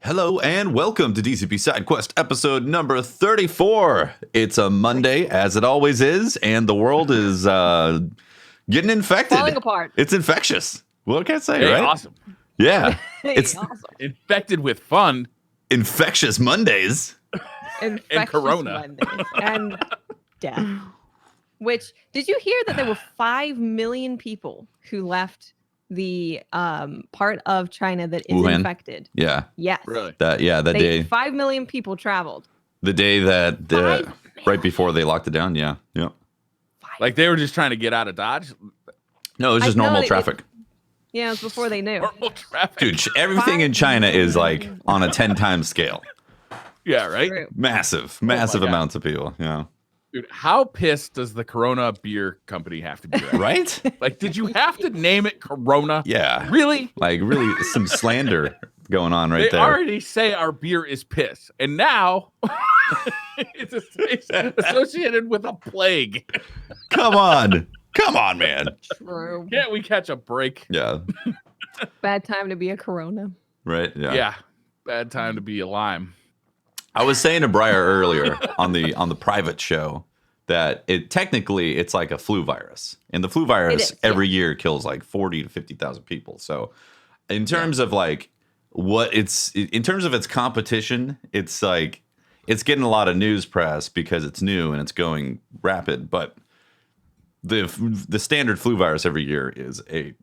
Hello and welcome to DCP SideQuest episode number 34. It's a Monday, as it always is, and the world is getting infected. Falling apart. It's infectious. What can I say, Hey, right? awesome. Yeah. Hey, It's awesome. Infected with fun. Infectious Mondays. Infectious Corona. Mondays and death. Which, did you hear that there were 5 million people who left the part of China that is Wuhan? infected? Yeah. Yes. Really? That day. 5 million people traveled. The day that 5 right before they locked it down. Yeah. Yeah. Like they were just trying to get out of Dodge. No, it was just I know normal it- traffic. Yeah, it was before they knew. Normal traffic. Dude, everything in China is like on a 10 times scale. Yeah, right? True. Massive God. amounts of people. Yeah. Dude, how pissed does the Corona beer company have to be? Right? Right? Like, did you have to name it Corona? Yeah. Really? Like really some slander going on right They there. already say our beer is piss. And now it's associated with a plague. Come on, man. True. Can't we catch a break? Yeah, Bad time to be a Corona. right. Yeah. Yeah. Bad time to be a lime. I was saying to Briar earlier on the private show that it's like a flu virus, and the flu virus is, every year kills like 40 to 50,000 people. So, in terms of like in terms of its competition, it's like it's getting a lot of news press because it's new and it's going rapid, but the standard flu virus every year is a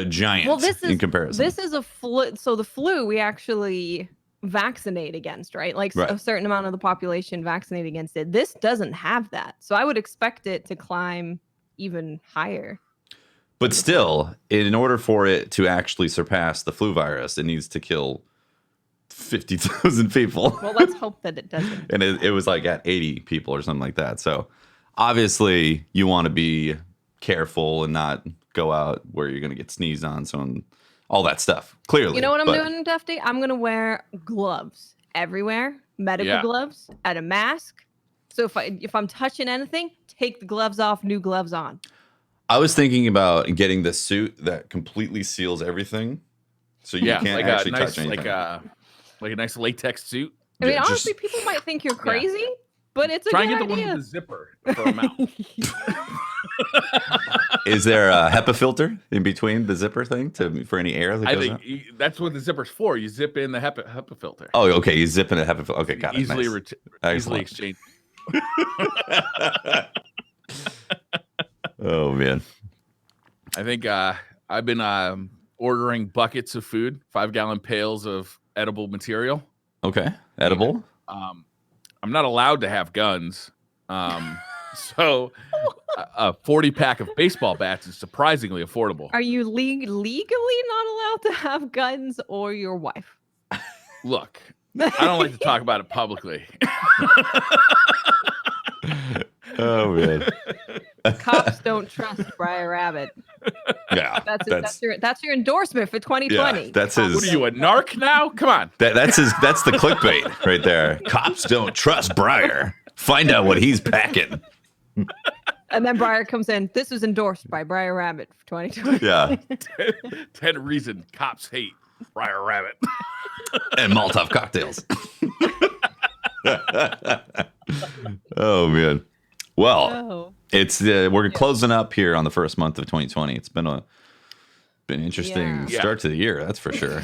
giant in comparison. This is a flu. So the flu we actually vaccinate against, right? Like Right. a certain amount of the population vaccinate against it. This doesn't have that. So I would expect it to climb even higher. But still, in order for it to actually surpass the flu virus, it needs to kill 50,000 people. Well, let's hope that it doesn't. And it was like at 80 people or something like that. So obviously you want to be careful and not go out where you're going to get sneezed on. So all that stuff, clearly. You know what I'm doing, Dufty? I'm going to wear gloves everywhere, medical gloves, and a mask. So if I'm touching anything, take the gloves off, new gloves on. I was thinking about getting this suit that completely seals everything. So you can't like actually a nice, touch anything. like a nice latex suit. I mean, Yeah, honestly, people might think you're crazy, but it's a Try and good get the one idea. with the zipper for a mouth. Is there a HEPA filter in between the zipper thing for any air that I goes think out? that's what the zipper's for. You zip in the HEPA filter. Oh, okay. You zip in a HEPA filter. Okay, got it. Easily, Nice. easily Excellent. exchanged. Oh, man. I think I've been ordering buckets of food, 5-gallon pails of edible material. Okay. Edible? I'm not allowed to have guns. So a 40-pack of baseball bats is surprisingly affordable. Are you legally not allowed to have guns or your wife? Look, I don't like to talk about it publicly. Oh, man. Cops don't trust Briar Rabbit. Yeah. That's your endorsement for 2020. Yeah, that's his. What are you, a narc now? Come on. That's the clickbait right there. Cops don't trust Briar. Find out what he's packing. And then Briar comes in. This was endorsed by Briar Rabbit for 2020. Yeah. 10 reasons cops hate Briar Rabbit. And Molotov cocktails. Oh, man. Well, Oh. it's we're closing up here on the first month of 2020. It's been an interesting Yeah. start to the year, that's for sure.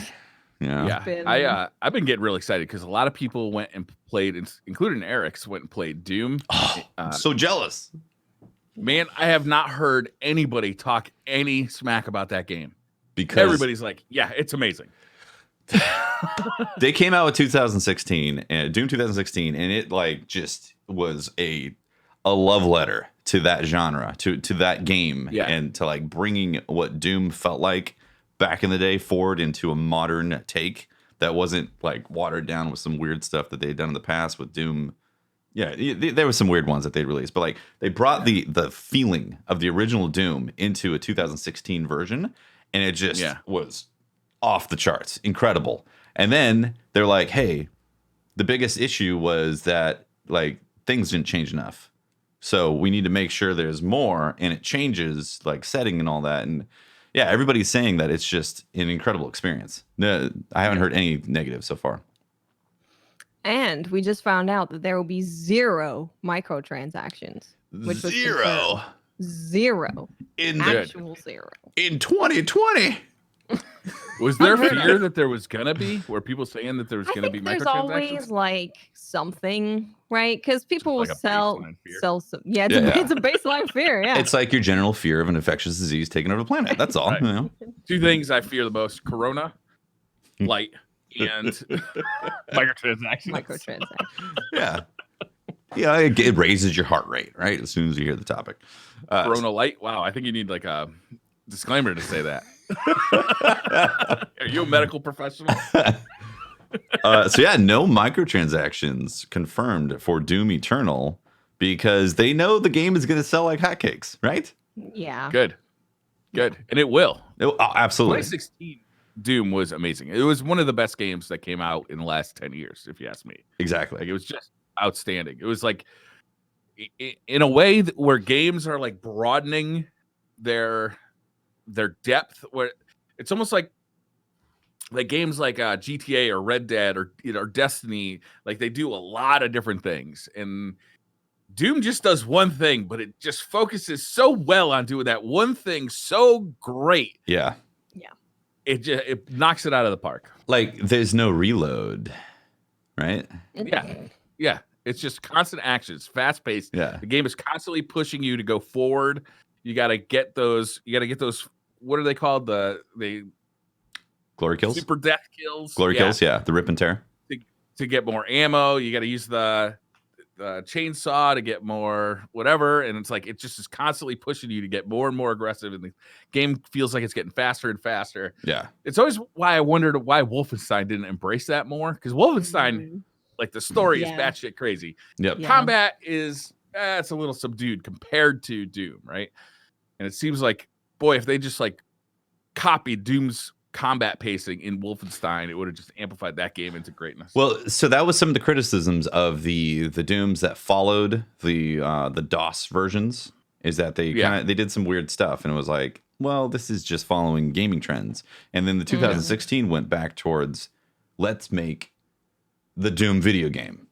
Yeah. Yeah, I've been getting really excited because a lot of people went and played, including Eric's, went and played Doom. Oh, I'm so jealous. Man, I have not heard anybody talk any smack about that game. Because Everybody's like, yeah, it's amazing. they came out with 2016 and Doom 2016, and it like just was a love letter to that genre, to that game, Yeah. and to like bringing what Doom felt like back in the day forward into a modern take that wasn't like watered down with some weird stuff that they had done in the past with Doom. Yeah, there was some weird ones that they'd released, but like they brought the feeling of the original Doom into a 2016 version, and it just was off the charts, incredible. And then they're like, hey, the biggest issue was that like things didn't change enough, so we need to make sure there's more, and it changes like setting and all that. And yeah, everybody's saying that it's just an incredible experience. No, I haven't heard any negative so far. And we just found out that there will be 0 microtransactions. Which was Zero. 0. In Actual 0. in 2020. Was there Unheard fear of. that there was gonna be? Were people saying that there was I gonna be think there's microtransactions? always like something, right? Because people like will a sell baseline fear. some. Yeah, it's, Yeah. it's a baseline fear. Yeah. It's like your general fear of an infectious disease taking over the planet. That's all. Right. You know? Two things I fear the most: Corona, light, and microtransactions. Microtransactions. Yeah. Yeah, it raises your heart rate, right? As soon as you hear the topic. Corona light. Wow, I think you need like a disclaimer to say that. Are you a medical professional? So yeah, no microtransactions confirmed for Doom Eternal because they know the game is going to sell like hotcakes, right? Yeah. Good, and it will. Absolutely. 2016 Doom was amazing. It was one of the best games that came out in the last 10 years, if you ask me. Exactly. Like it was just outstanding. It was like in a way where games are like broadening their depth, where it's almost like games like GTA or Red Dead or Destiny, like they do a lot of different things, and Doom just does one thing, but it just focuses so well on doing that one thing so great. Yeah. It knocks it out of the park. Like there's no reload, right? Yeah. It's just constant action. It's fast paced. Yeah. The game is constantly pushing you to go forward. You got to get those. What are they called? The Glory kills. super death kills. Glory kills. Yeah. The rip and tear. To get more ammo, you got to use the chainsaw to get more whatever, and it's like it just is constantly pushing you to get more and more aggressive, and the game feels like it's getting faster and faster. Yeah. It's always why I wondered why Wolfenstein didn't embrace that more, because Wolfenstein, like the story is batshit crazy. Yep. Yeah. Combat is it's a little subdued compared to Doom, right? And it seems like, boy, if they just like copied Doom's combat pacing in Wolfenstein, it would have just amplified that game into greatness. Well, so that was some of the criticisms of the Dooms that followed the DOS versions, is that they they did some weird stuff, and it was like, well, this is just following gaming trends. And then the 2016 went back towards, let's make the Doom video game.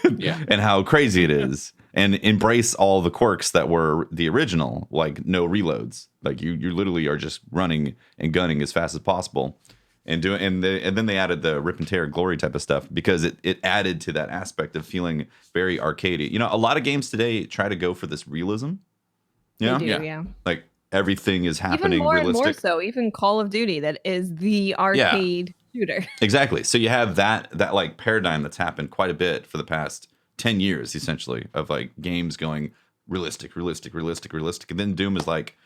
And how crazy it is, and embrace all the quirks that were the original, like no reloads. Like you literally are just running and gunning as fast as possible, and then they added the rip and tear glory type of stuff because it added to that aspect of feeling very arcadey. You know, a lot of games today try to go for this realism. They do, yeah. Like everything is happening even more realistic. and more so, even Call of Duty, that is the arcade shooter. Exactly. So you have that like paradigm that's happened quite a bit for the past 10 years, essentially, of like games going realistic, and then Doom is like,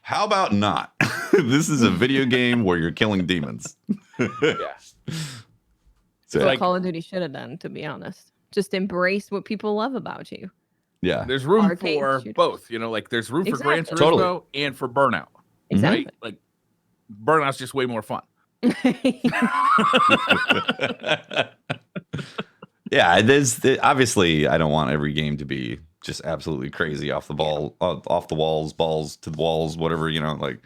how about not? This is a video game where you're killing demons. So what Call of Duty should have done, to be honest. Just embrace what people love about you. Yeah. There's room Arcade for shooters. both, like there's room for Gran Turismo Totally. and for Burnout. Exactly. Right? Like Burnout's just way more fun. Yeah, obviously I don't want every game to be just absolutely crazy off the walls, balls to the walls, whatever, like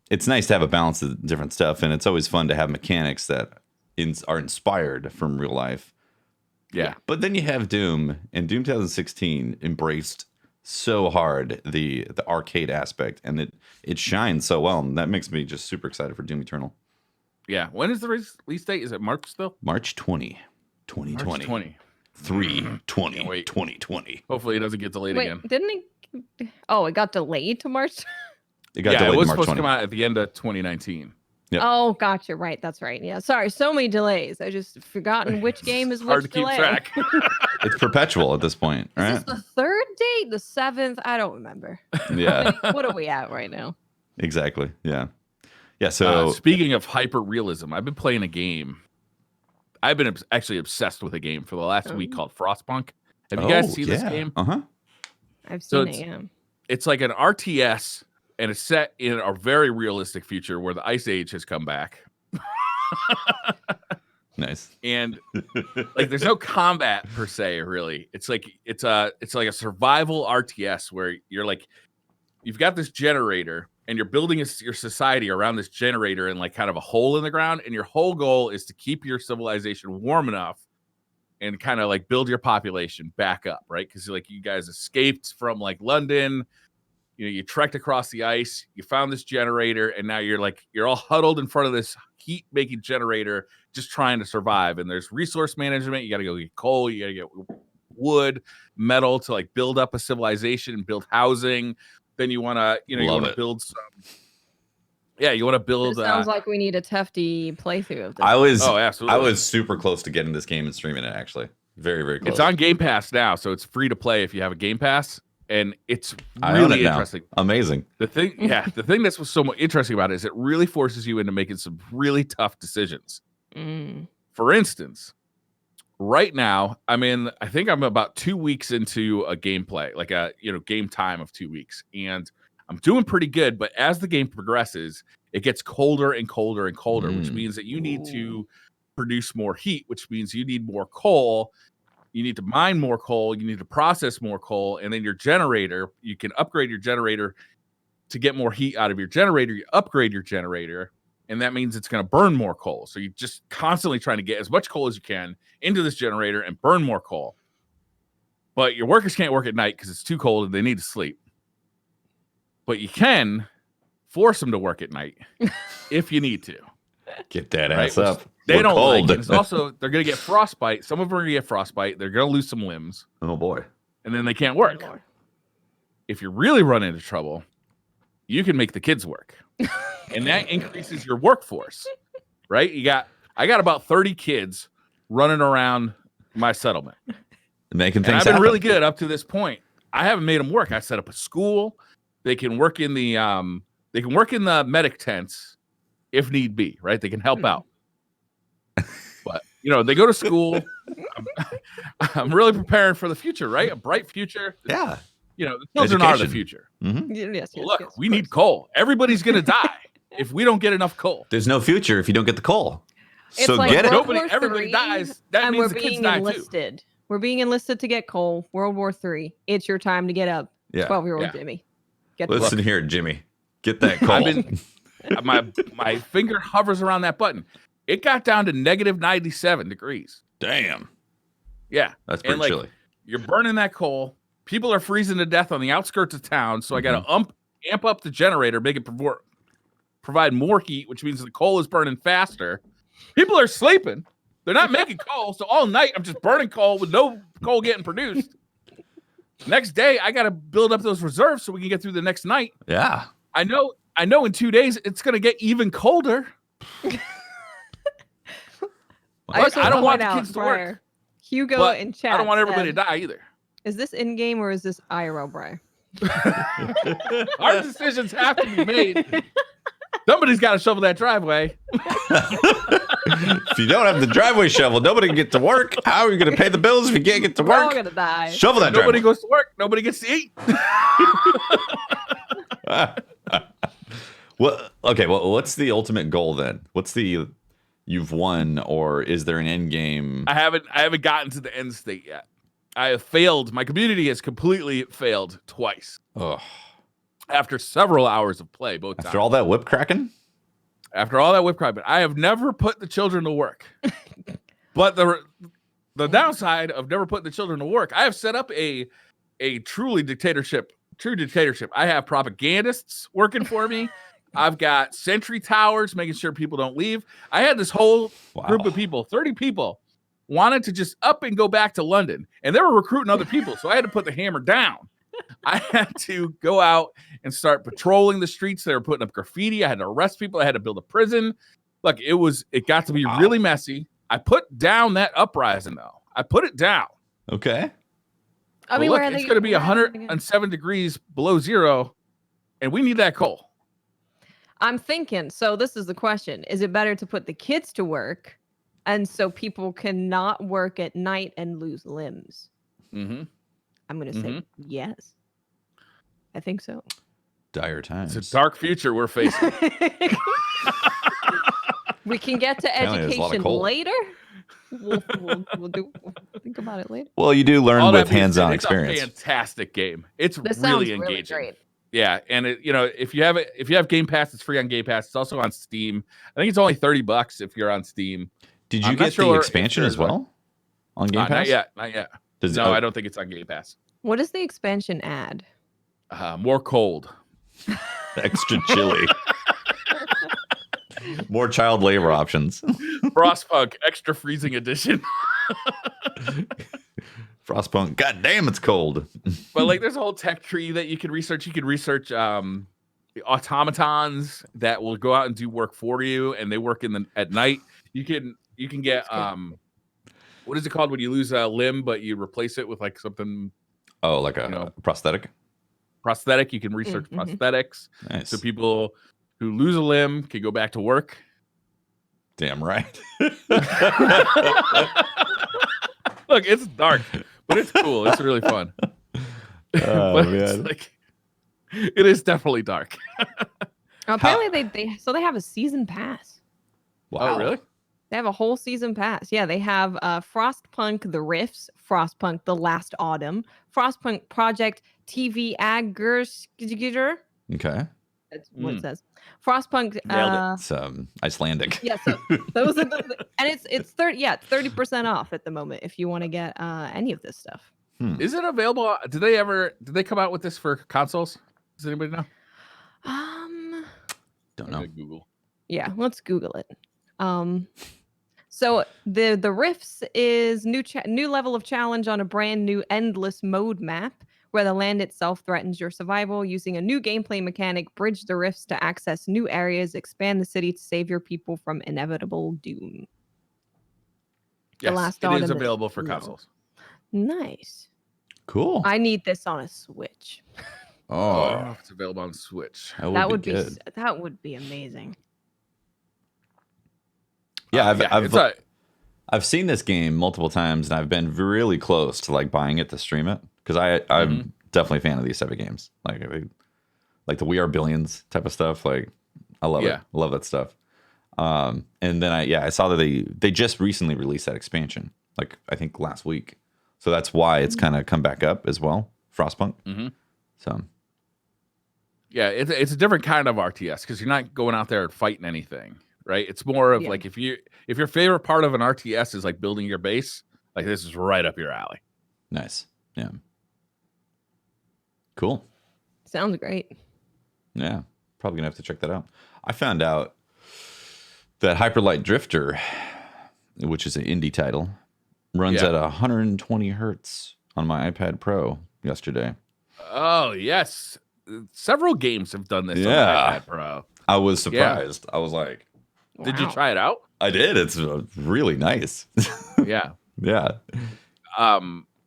it's nice to have a balance of different stuff, and it's always fun to have mechanics that are inspired from real life. Yeah. But then you have Doom, and Doom 2016 embraced so hard the arcade aspect, and it shines so well, and that makes me just super excited for Doom Eternal. Yeah. When is the release date? Is it March still? March 20, 2020. March 20. 3/20, 2020. Hopefully it doesn't get delayed again. Didn't it? Oh, it got delayed to March. It got delayed it was to March supposed 20. to come out at the end of 2019. Yep. Oh, gotcha. Right. That's right. Yeah. Sorry. So many delays. I just forgotten which game is Hard which to keep delay. track. It's perpetual at this point, Is right? this the third date? The 7th? I don't remember. Yeah, What are we at right now? exactly. Yeah. Yeah. So Speaking of hyper realism, I've been playing a game. I've been actually obsessed with a game for the last week called Frostpunk. Have you guys seen this game? Uh-huh. I've So seen it. Yeah. It's like an RTS, and it's set in a very realistic future where the Ice Age has come back. Nice. And like there's no combat per se, really. It's like a survival RTS where you've got this generator and you're building your society around this generator in like kind of a hole in the ground, and your whole goal is to keep your civilization warm enough and kind of like build your population back up, right? Because like you guys escaped from like London, you trekked across the ice, you found this generator, and now you're all huddled in front of this heat making generator, just trying to survive. And there's resource management. You got to go get coal, you got to get wood, metal to like build up a civilization, build housing. Then you want to, you want to build some. Yeah, you want to build. It sounds like we need a Tefty playthrough of this. Absolutely. I was super close to getting this game and streaming it. Actually, very, very close. It's on Game Pass now, so it's free to play if you have a Game Pass, and it's really interesting. Amazing. The thing that's so interesting about it is it really forces you into making some really tough decisions. For instance, right now, I think I'm about 2 weeks into a gameplay, like a game time of 2 weeks, and I'm doing pretty good. But as the game progresses, it gets colder and colder and colder, which means that you need to produce more heat, which means you need more coal. You need to mine more coal. You need to process more coal. And then your generator, you can upgrade your generator to get more heat out of your generator. You upgrade your generator, and that means it's going to burn more coal. So you're just constantly trying to get as much coal as you can into this generator and burn more coal. But your workers can't work at night because it's too cold and they need to sleep. But you can force them to work at night if you need to. Get that ass up. They don't like it. It's also, they're going to get frostbite. Some of them are going to get frostbite. They're going to lose some limbs. Oh, boy. And then they can't work. If you really run into trouble, you can make the kids work. And that increases your workforce, right? I got about 30 kids running around my settlement. Making things happen. I've been really good up to this point. I haven't made them work. I set up a school. They can work in the medic tents if need be, right? They can help out. But they go to school. I'm really preparing for the future, right? A bright future. Yeah. The children are the future. Mm-hmm. Yes, look, we need coal. Everybody's gonna die if we don't get enough coal. There's no future if you don't get the coal. It's so like get it. Everybody dies. That means the kids die too. We're being enlisted to get coal. World War III. It's your time to get up. 12-year-old Jimmy. Listen here, Jimmy. Get that coal. My finger hovers around that button. It got down to negative 97 degrees. Damn. Yeah. That's pretty chilly. You're burning that coal. People are freezing to death on the outskirts of town. So I got to amp up the generator, make it provide more heat, which means the coal is burning faster. People are sleeping. They're not making coal. So all night, I'm just burning coal with no coal getting produced. Next day, I got to build up those reserves so we can get through the next night. Yeah. I know in 2 days, it's going to get even colder. I don't want the kids to work. Hugo in chat. I don't want everybody to die either. Is this in-game or is this IRL, Brian? Our decisions have to be made. Somebody's got to shovel that driveway. If you don't have the driveway shovel, nobody can get to work. How are you going to pay the bills if you can't get to work? We're all going to die. Shovel that Nobody driveway. goes to work. Nobody gets to eat. What's the ultimate goal then? You've won, or is there an end game? I haven't gotten to the end state yet. I have failed. My community has completely failed twice. Ugh. After several hours of play, both times. After all that whip cracking? After all that whip cracking. I have never put the children to work. But the downside of never putting the children to work, I have set up a true dictatorship. I have propagandists working for me. I've got sentry towers, making sure people don't leave. I had this whole group of people, 30 people, wanted to just up and go back to London. And they were recruiting other people. So I had to put the hammer down. I had to go out and start patrolling the streets. They were putting up graffiti. I had to arrest people. I had to build a prison. Look, it got to be really messy. I put down that uprising, though. I put it down. Okay. I mean, it's going to be 107 degrees below zero, and we need that coal. I'm thinking, so this is the question. Is it better to put the kids to work and so people cannot work at night and lose limbs? Mm-hmm. I'm going to say yes. I think so. Dire times. It's a dark future we're facing. We can get to education later. We'll think about it later. Well, you do learn with hands-on experience. It's a fantastic game. It's this really sounds engaging. Really great. Yeah, and if you have Game Pass, it's free on Game Pass. It's also on Steam. I think it's only $30 if you're on Steam. Did you get the expansion as well? on Game Pass? Not yet. Does No, I don't think it's on Game Pass. What does the expansion add? More cold. Extra chili. More child labor options. Frostpunk Extra Freezing Edition. Frostpunk. God damn, it's cold. But like, there's a whole tech tree that you can research. You can research the automatons that will go out and do work for you, and they work at night. You can get what is it called when you lose a limb but you replace it with like something? Oh, like a prosthetic. Prosthetic. You can research prosthetics. Nice. So people who lose a limb can go back to work. Damn right. Look, it's dark, but it's cool. It's really fun. Oh, But it's like, it is definitely dark. Apparently, they have a season pass. Wow. Oh, really? They have a whole season pass. Yeah, they have Frostpunk The Rifts, Frostpunk The Last Autumn, Frostpunk Project TV Agurskjur. Okay. That's what it says. Frostpunk. It's Icelandic. Yeah, so those are and it's 30% off at the moment if you want to get any of this stuff. Is it available? Did they come out with this for consoles? Does anybody know? Don't know. Google. Yeah, let's Google it. So the Rifts is new level of challenge on a brand new endless mode map where the land itself threatens your survival. Using a new gameplay mechanic, bridge the rifts to access new areas, expand the city to save your people from inevitable doom. Yes, it is available for consoles. Nice. Cool. I need this on a Switch. I don't know if it's available on Switch. That would be amazing. Yeah, I've seen this game multiple times, and I've been really close to like buying it to stream it because I'm definitely a fan of these type of games, like the We Are Billions type of stuff. Like, I love it. I love that stuff. And then I saw that they just recently released that expansion, like I think last week. So that's why it's kind of come back up as well, Frostpunk. So yeah, it's a different kind of RTS because you're not going out there and fighting anything, right? It's more of like if your favorite part of an RTS is like building your base, like this is right up your alley. Nice. Yeah. Cool. Sounds great. Yeah, probably gonna have to check that out. I found out that Hyperlight Drifter, which is an indie title, runs at 120 hertz on my iPad Pro yesterday. Oh yes, several games have done this on the iPad Pro. I was surprised. I was like, did you try it out? I did. It's really nice. Yeah.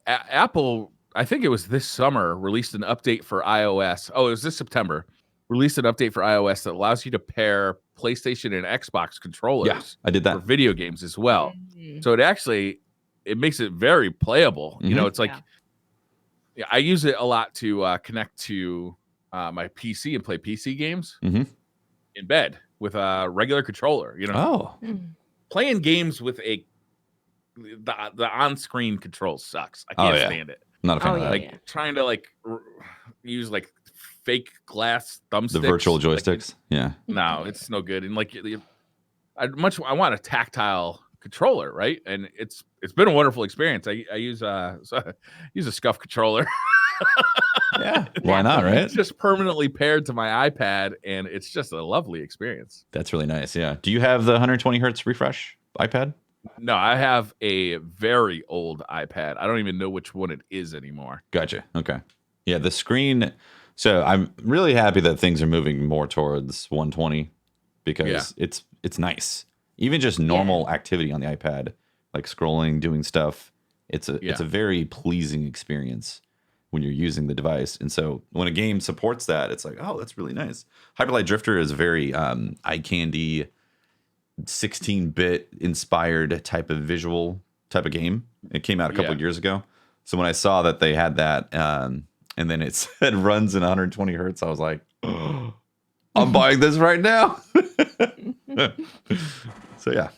Apple, I think it was this summer, released an update for iOS. Oh, it was this September. Released an update for iOS that allows you to pair PlayStation and Xbox controllers. Yeah, I did that for video games as well. So it makes it very playable. You know, it's like I use it a lot to connect to my PC and play PC games in bed with a regular controller. You know, playing games with the on-screen control sucks. I can't stand it. I'm not a fan of that. Like trying to use like fake glass thumbsticks, the virtual joysticks. No, it's no good. And like I want a tactile controller, right? And it's been a wonderful experience. I use a Scuf controller. Why not, right? It's just permanently paired to my iPad, and it's just a lovely experience. That's really nice. Yeah. Do you have the 120 hertz refresh iPad? No, I have a very old iPad. I don't even know which one it is anymore. Gotcha. Okay. Yeah, the screen. So I'm really happy that things are moving more towards 120 because it's nice. Even just normal activity on the iPad, like scrolling, doing stuff, it's a very pleasing experience when you're using the device. And so when a game supports that, it's like, oh, that's really nice. Hyperlight Drifter is very eye candy, 16-bit inspired type of visual type of game. It came out a couple of years ago. So when I saw that they had that, and then it said runs in 120 hertz, I was like, oh, I'm buying this right now. So yeah,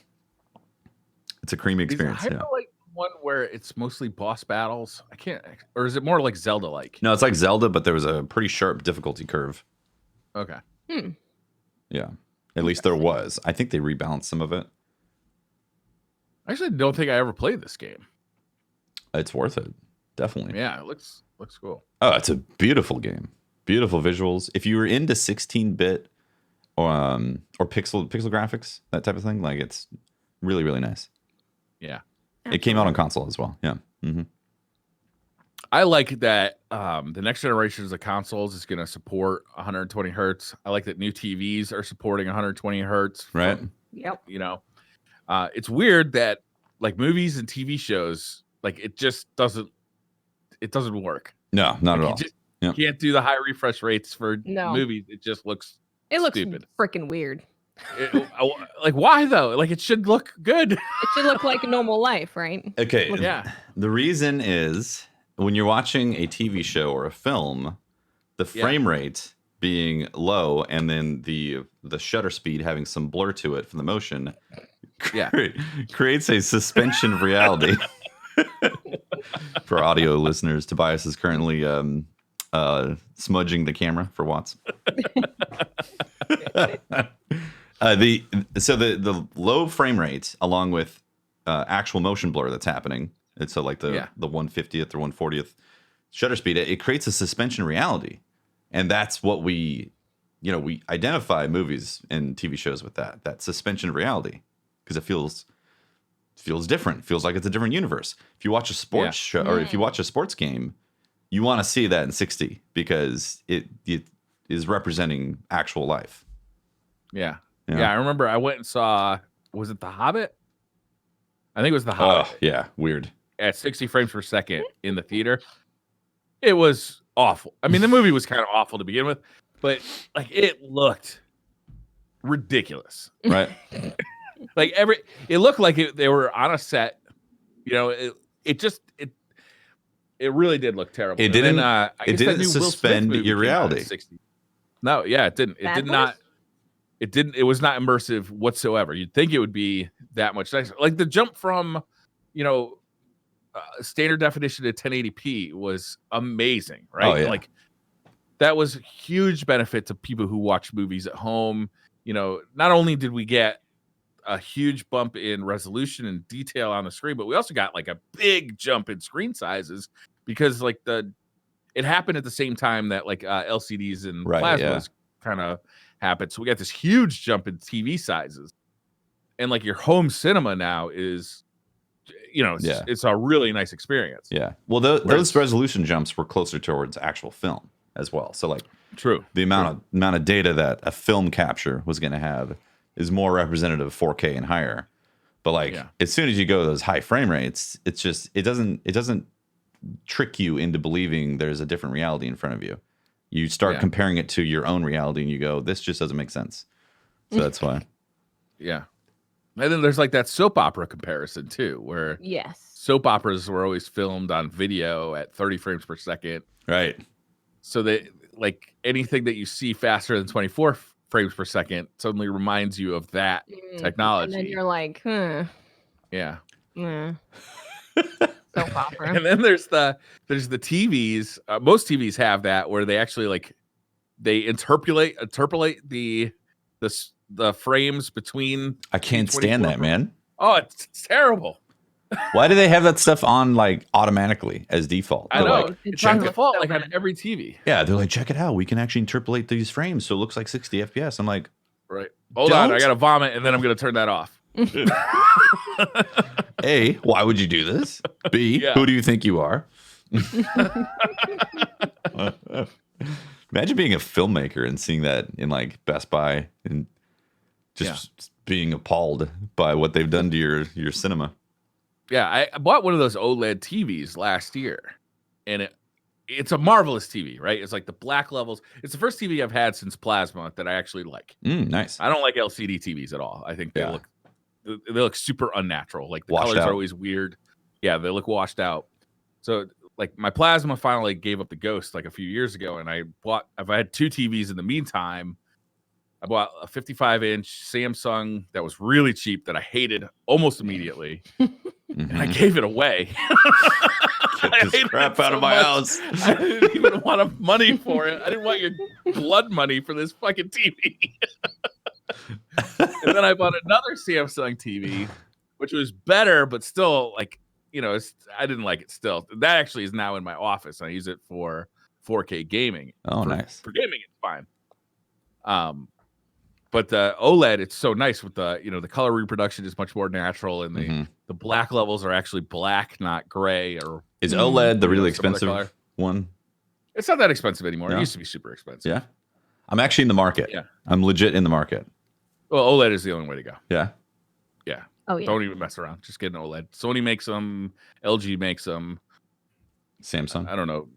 it's a creamy experience. Is Hyperlight one where it's mostly boss battles? I can't, or is it more like Zelda-like? No, it's like Zelda, but there was a pretty sharp difficulty curve. Okay. Yeah. At least there was. I think they rebalanced some of it. I actually don't think I ever played this game. It's worth it. Definitely. Yeah, it looks cool. Oh, it's a beautiful game. Beautiful visuals. If you were into 16-bit or pixel graphics, that type of thing, like it's really, really nice. Yeah. It came out on console as well. Yeah. Mm-hmm. I like that the next generations of consoles is going to support 120 hertz. I like that new TVs are supporting 120 hertz. Right. Yep. You know, it's weird that like movies and TV shows, like it just doesn't work. No, not at all. You can't do the high refresh rates for No. movies. It just looks stupid. Freaking weird. Like, why though? Like, it should look good. It should look like normal life, right? Okay. Yeah. The reason is when you're watching a TV show or a film, the frame rate being low and then the shutter speed having some blur to it from the motion creates a suspension of reality. For audio listeners, Tobias is currently smudging the camera for Watts. The low frame rate along with actual motion blur that's happening. It's so like the 150th or 140th shutter speed. It creates a suspension reality, and that's what we identify movies and TV shows with that suspension of reality because it feels different. Feels like it's a different universe. If you watch a sports show or if you watch a sports game, you want to see that in 60 because it is representing actual life. Yeah. I remember I went and saw. Was it The Hobbit? I think it was The Hobbit. Oh, yeah, weird. At 60 frames per second in the theater. It was awful. I mean, the movie was kind of awful to begin with, but like it looked ridiculous. Right. Like it looked like they were on a set. You know, it really did look terrible. It didn't. It didn't suspend your reality. 60. No, yeah, it didn't. It did not. It didn't. It was not immersive whatsoever. You'd think it would be that much nicer. Like the jump from, standard definition to 1080p was amazing, right? Oh, yeah. Like that was a huge benefit to people who watch movies at home. You know, not only did we get a huge bump in resolution and detail on the screen, but we also got like a big jump in screen sizes because like it happened at the same time that like LCDs and plasmas kind of happened. So we got this huge jump in TV sizes, and like your home cinema now is, it's a really nice experience. Yeah. Well, those resolution jumps were closer towards actual film as well. So like the amount of data that a film capture was going to have is more representative of 4K and higher. But like as soon as you go to those high frame rates, it's just it doesn't trick you into believing there's a different reality in front of you. You start comparing it to your own reality and you go, this just doesn't make sense. So that's why. Yeah. And then there's like that soap opera comparison too, where soap operas were always filmed on video at 30 frames per second. Right. So that like anything that you see faster than 24 frames per second suddenly reminds you of that technology. And then you're like, Yeah. Soap opera. And then there's the TVs. Most TVs have that where they actually like they interpolate the frames between. I can't stand that, man. Oh, it's terrible. Why do they have that stuff on like automatically as default? I know. Like, It's by default, like on every TV. Yeah, they're like, check it out. We can actually interpolate these frames so it looks like 60 FPS. I'm like, right. Hold on, I gotta vomit and then I'm gonna turn that off. A, why would you do this? B, who do you think you are? Imagine being a filmmaker and seeing that in like Best Buy and just being appalled by what they've done to your cinema. Yeah, I bought one of those OLED TVs last year, and it's a marvelous TV, right? It's like the black levels. It's the first TV I've had since plasma that I actually like. Nice. I don't like LCD TVs at all. I think they look super unnatural. Like the colors are always weird. Yeah, they look washed out. So like my plasma finally gave up the ghost like a few years ago, and I've had two TVs in the meantime. I bought a 55-inch Samsung that was really cheap that I hated almost immediately. And I gave it away. Get this crap out of my house. I didn't even want money for it. I didn't want your blood money for this fucking TV. And then I bought another Samsung TV, which was better, but still like I didn't like it still. That actually is now in my office. I use it for 4K gaming. Oh, nice. For gaming, it's fine. But the OLED, it's so nice with the the color reproduction is much more natural, and the black levels are actually black, not gray. Or is OLED the really expensive one? It's not that expensive anymore. No? It used to be super expensive. Yeah, I'm actually in the market. Yeah, I'm legit in the market. Well, OLED is the only way to go. Yeah. Yeah. Oh yeah. Don't even mess around. Just get an OLED. Sony makes them. LG makes them. Samsung. I don't know.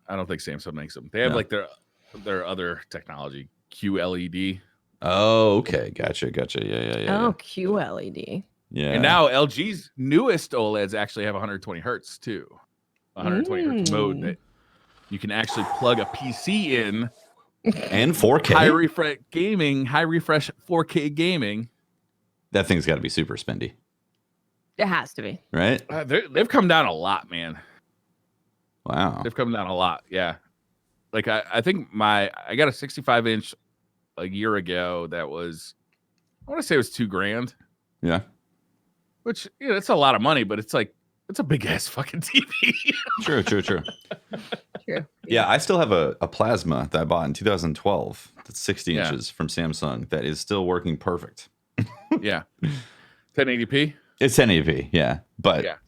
I don't think Samsung makes them. They have like their other technology, QLED. Oh, okay. Gotcha. Yeah. Oh, QLED. Yeah. And now LG's newest OLEDs actually have 120 hertz too. 120 hertz mode that you can actually plug a PC in. And 4K. High refresh 4K gaming. That thing's got to be super spendy. It has to be. Right? They've come down a lot, man. Wow. They've come down a lot. Yeah. Like I think I got a 65-inch a year ago that was, I want to say it was $2,000. Yeah. Which, it's a lot of money, but it's like, it's a big ass fucking TV. True. True. Yeah, I still have a plasma that I bought in 2012. That's 60 inches from Samsung that is still working perfect. Yeah. 1080p? It's 1080p, yeah. But,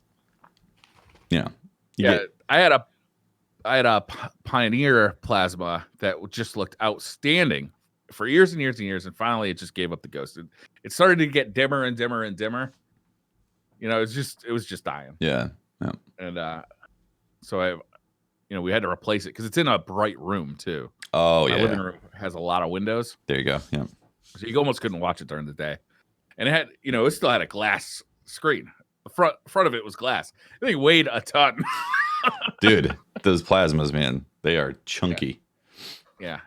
I had a Pioneer plasma that just looked outstanding for years and years and years, and finally it just gave up the ghost. It started to get dimmer and dimmer and dimmer. It was just dying. Yeah. And so we had to replace it because it's in a bright room too. Oh, My living room has a lot of windows. There you go. Yeah. So you almost couldn't watch it during the day. And it had, it still had a glass screen. The front of it was glass. I think it weighed a ton. Dude, those plasmas, man, they are chunky. Yeah.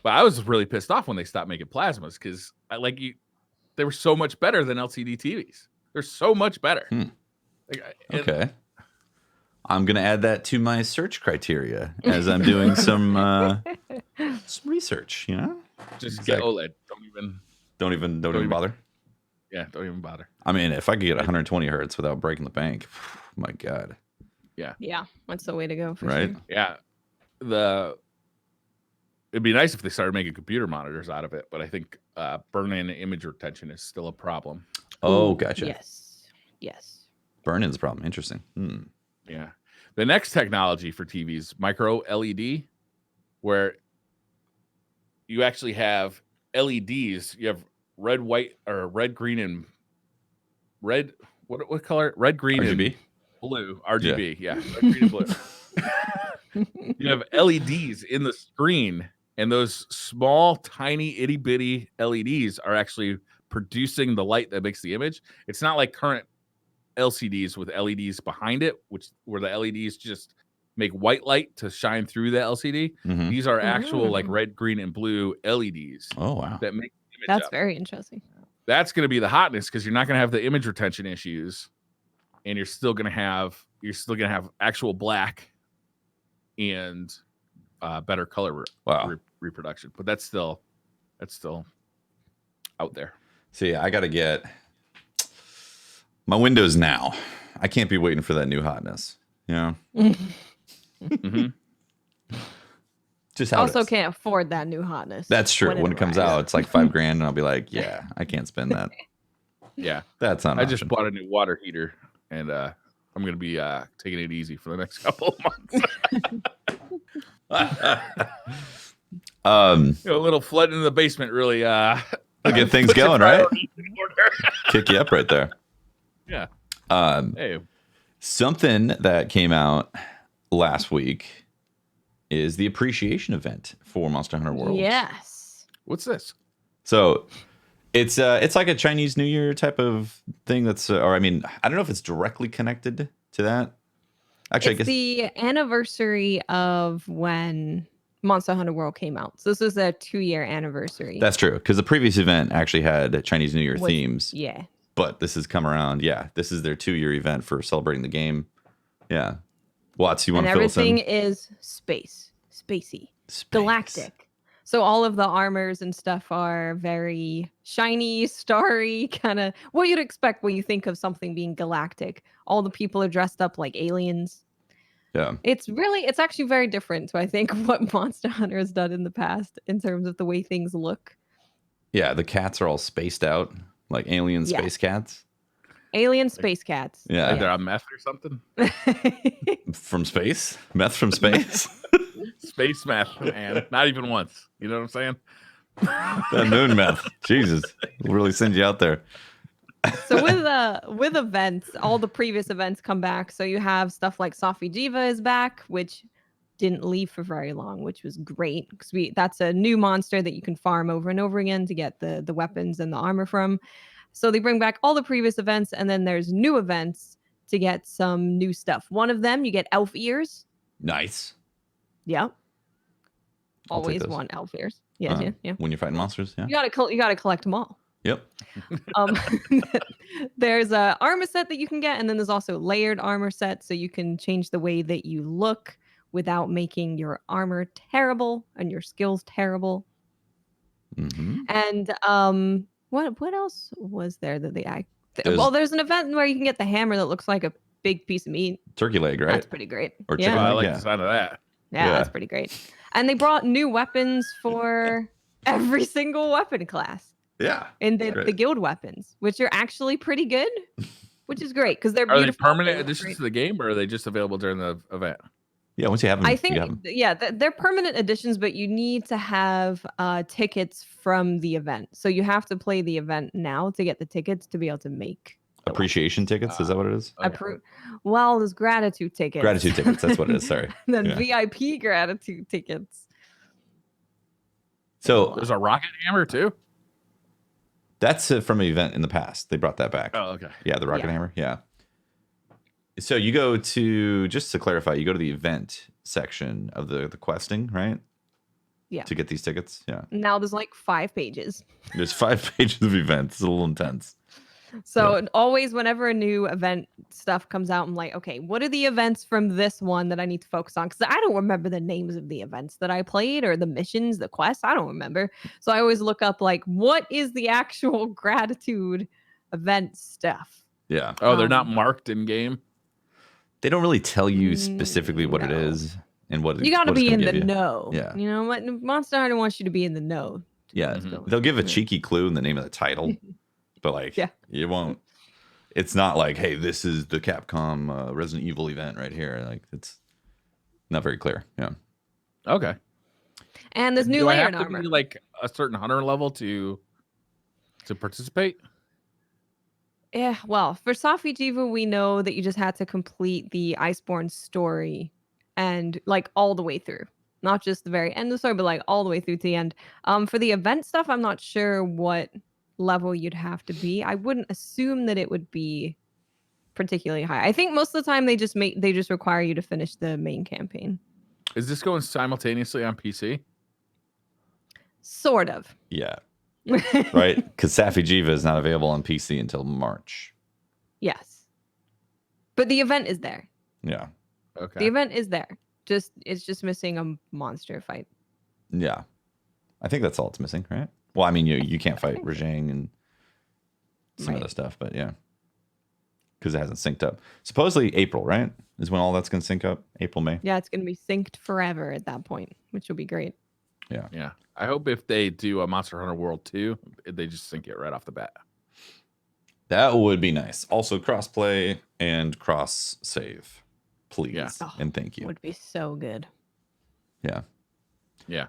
But I was really pissed off when they stopped making plasmas because they were so much better than LCD TVs. They're so much better. Okay. I'm going to add that to my search criteria as I'm doing some research, Just get OLED. Don't even bother. Yeah, don't even bother. I mean, if I could get 120 hertz without breaking the bank, my God. Yeah, that's the way to go for right? sure. Yeah. It'd be nice if they started making computer monitors out of it, but I think burn-in image retention is still a problem. Oh, gotcha. Yes. Burn-in's a problem. Interesting. Yeah. The next technology for TVs, micro LED, where you actually have LEDs. You have red, white, or red, green, and red. What color? Red, green, RGB? and blue. RGB. Yeah. Red, green, and blue. You have LEDs in the screen, and those small, tiny, itty bitty LEDs are actually producing the light that makes the image. It's not like current LCDs with LEDs behind it, where the LEDs just make white light to shine through the LCD. Mm-hmm. These are actual like red, green, and blue LEDs. Oh wow, that make the image That's up. very interesting. That's going to be the hotness because you're not going to have the image retention issues, and you're still going to have actual black and better color reproduction. But that's still out there. See, I got to get my Windows now. I can't be waiting for that new hotness. Mm-hmm. Just how also can't afford that new hotness. That's true. When it comes out, it's like $5,000, and I'll be like, yeah, I can't spend that. Yeah, that's not. I just bought a new water heater, and I'm going to be taking it easy for the next couple of months. A little flood in the basement really get things going, right? Kick you up right there. Yeah. Hey. Something that came out last week is the appreciation event for Monster Hunter World. Yes. What's this? So it's like a Chinese New Year type of thing. I don't know if it's directly connected to that. Actually, it's the anniversary of when Monster Hunter World came out. So this is a 2-year anniversary. That's true, because the previous event actually had Chinese New Year themes. Yeah. But this has come around. Yeah, this is their 2-year event for celebrating the game. Yeah. Watts, you want to fill us in? Everything is spacey, galactic, So all of the armors and stuff are very shiny, starry, kind of what you'd expect when you think of something being galactic. All the people are dressed up like aliens. Yeah. It's actually very different to I think what Monster Hunter has done in the past in terms of the way things look. Yeah, the cats are all spaced out, like alien Yeah. space cats. Alien space cats. Yeah. Like they're on meth or something. From space? Meth from space? Space meth, man. Not even once. You know what I'm saying? That moon meth. Jesus. We'll really send you out there. So with events, all the previous events come back. So you have stuff like Safi Jiva is back, which didn't leave for very long, which was great because that's a new monster that you can farm over and over again to get the weapons and the armor from. So they bring back all the previous events, and then there's new events to get some new stuff. One of them, you get elf ears. Nice. Yep. I'll take Always those. want elf ears. Yeah. When you're fighting monsters, yeah. You gotta collect them all. Yep. There's a armor set that you can get, and then there's also layered armor set, so you can change the way that you look without making your armor terrible and your skills terrible. Mm-hmm. And what else was there that there's an event where you can get the hammer that looks like a big piece of meat. Turkey leg, right? That's pretty great. Or yeah. chicken I leg, like yeah. the sound of that. Yeah, Yeah. that's pretty great. And they brought new weapons for every single weapon class Yeah. in the Great. guild weapons, which are actually pretty good, which is great because they're Are they beautiful. permanent They look additions great. to the game, or are they just available during the event? Yeah, once you have them, I think, you have them. yeah, they're permanent additions, but you need to have tickets from the event. So you have to play the event now to get the tickets to be able to make the Appreciation tickets, is that what it is? Okay. Well, there's gratitude tickets. Gratitude tickets, that's what it is, sorry. And then Yeah. VIP gratitude tickets. So There's a rocket hammer too. that's from an event in the past. They brought that back. Oh, okay. Yeah, the rocket Yeah. hammer. Yeah. So you go to, just to clarify, you go to the event section of the questing, right? Yeah. To get these tickets. Yeah. Now there's like 5 pages. There's 5 pages of events. It's a little intense. So always whenever a new event stuff comes out, I'm like, okay, what are the events from this one that I need to focus on? Because I don't remember the names of the events that I played or the missions, the quests. I don't remember. So I always look up like, what is the actual gratitude event stuff? Yeah. Oh, they're not Um, marked in game. They don't really tell you specifically what it no. is and what You got to what it's be in gonna the give you. know. Yeah. You know what? Monster Hunter wants you to be in the know. Yeah. Mhm. They'll give a Yeah. cheeky clue in the name of the title, but like, Yeah. you won't. It's not like, hey, this is the Capcom Resident Evil event right here. Like, it's not very clear. Yeah. Okay. And there's new Do I layered have to armor. be like a certain hunter level to participate? Yeah, well, for Safi Jiva, we know that you just had to complete the Iceborne story and like all the way through. Not just the very end of the story, but like all the way through to the end. For the event stuff, I'm not sure what level you'd have to be. I wouldn't assume that it would be particularly high. I think most of the time they just require you to finish the main campaign. Is this going simultaneously on PC? Sort of. Yeah. Right? Because Safi Jiva is not available on PC until March. Yes. But the event is there. Yeah. Okay. The event is there. It's just missing a monster fight. Yeah. I think that's all it's missing, right? Well, I mean, you can't fight think so. Rajang and some Right. other stuff, but yeah. Because it hasn't synced up. Supposedly April, right? Is when all that's going to sync up. April, May. Yeah, it's going to be synced forever at that point, which will be great. Yeah. I hope if they do a Monster Hunter World 2, they just sync it right off the bat. That would be nice. Also, cross-play and cross-save. Please. Yeah. Oh, And thank you. Would be so good. Yeah. Yeah.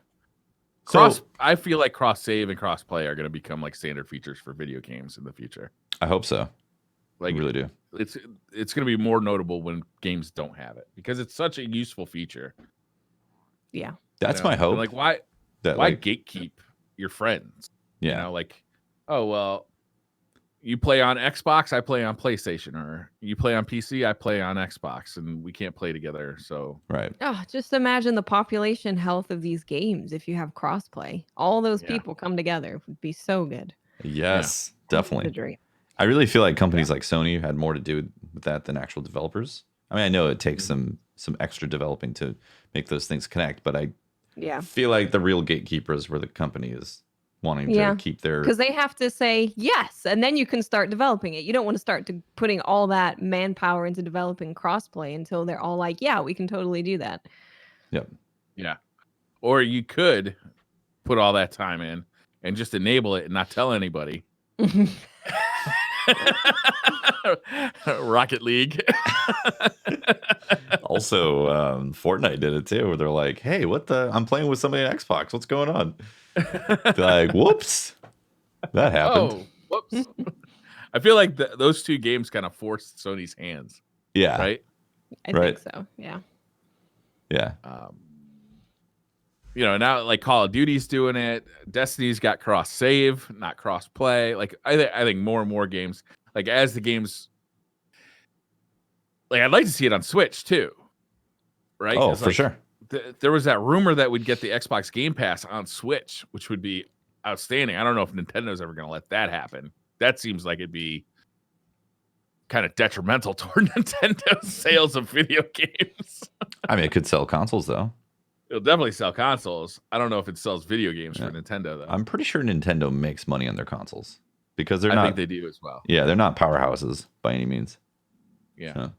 So, I feel like cross save and cross play are going to become like standard features for video games in the future. I hope so. Like I really do. it's going to be more notable when games don't have it because it's such a useful feature. Yeah. That's you know? my hope. And like why Like, gatekeep your friends? yeah. You know, like, oh well, you play on Xbox, I play on PlayStation, or you play on PC, I play on Xbox, and we can't play together. So Right. Oh, just imagine the population health of these games if you have crossplay. All those Yeah. people come together would be so good. Yes, The definitely. dream. I really feel like companies like Sony had more to do with that than actual developers. I mean, I know it takes some extra developing to make those things connect, but Yeah. feel like the real gatekeepers were the companies wanting Yeah. to keep their. Because they have to say yes, and then you can start developing it. You don't want to start putting all that manpower into developing crossplay until they're all like, yeah, we can totally do that. Yep. Yeah. Or you could put all that time in and just enable it and not tell anybody. Rocket League. Also, Fortnite did it too, where they're like, "Hey, what the? I'm playing with somebody on Xbox. What's going on?" They're like, "Whoops, that happened." Oh, whoops. I feel like those two games kind of forced Sony's hands. Yeah. Right. I Right. think so. Yeah. Yeah. Now like Call of Duty's doing it. Destiny's got cross save, not cross play. Like I think more and more games, like as the games, like I'd like to see it on Switch too. Right? Oh, for sure. There was that rumor that we'd get the Xbox Game Pass on Switch, which would be outstanding. I don't know if Nintendo's ever going to let that happen. That seems like it'd be kind of detrimental toward Nintendo's sales of video games. I mean, it could sell consoles though. It'll definitely sell consoles. I don't know if it sells video games for Nintendo though. I'm pretty sure Nintendo makes money on their consoles because they're I not. think they do as well. Yeah, they're not powerhouses by any means. Yeah. So.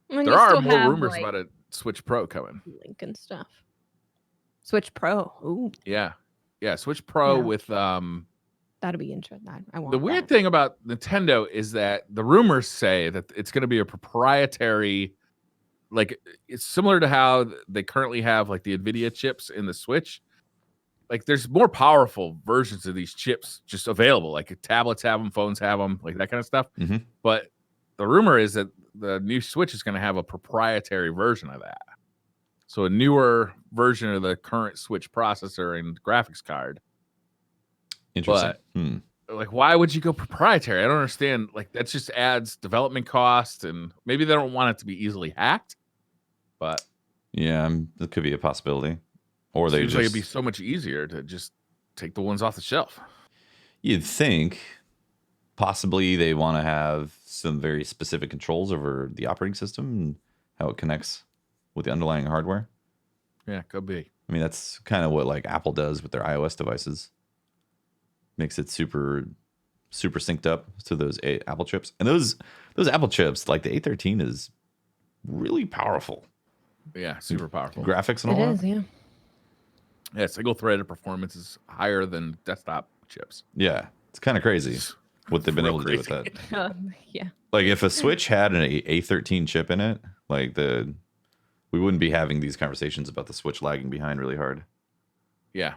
There are more rumors about a Switch Pro coming. Link and stuff. Switch Pro. Ooh. Yeah. Yeah. Switch Pro with that'll be interesting. I want the weird thing about Nintendo is that the rumors say that it's going to be a proprietary, like it's similar to how they currently have like the NVIDIA chips in the Switch. Like there's more powerful versions of these chips just available. Like tablets have them, phones have them, like that kind of stuff. Mm-hmm. But the rumor is that the new Switch is going to have a proprietary version of that. So a newer version of the current Switch processor and graphics card. Interesting. But, like, why would you go proprietary? I don't understand. Like, that just adds development cost, and maybe they don't want it to be easily hacked. But yeah, that could be a possibility. Or they seems just like it'd be so much easier to just take the ones off the shelf. You'd think possibly they want to have some very specific controls over the operating system and how it connects with the underlying hardware. Yeah, could be. I mean, that's kind of what like Apple does with their iOS devices. Makes it super synced up to those Apple chips. And those Apple chips, like the A13 is really powerful. Yeah, super powerful. Graphics and all that. It is, yeah. Yeah, single-threaded performance is higher than desktop chips. Yeah, it's kind of crazy what they've been able to do with that. Yeah. Like if a Switch had an A13 chip in it, like we wouldn't be having these conversations about the Switch lagging behind really hard. Yeah.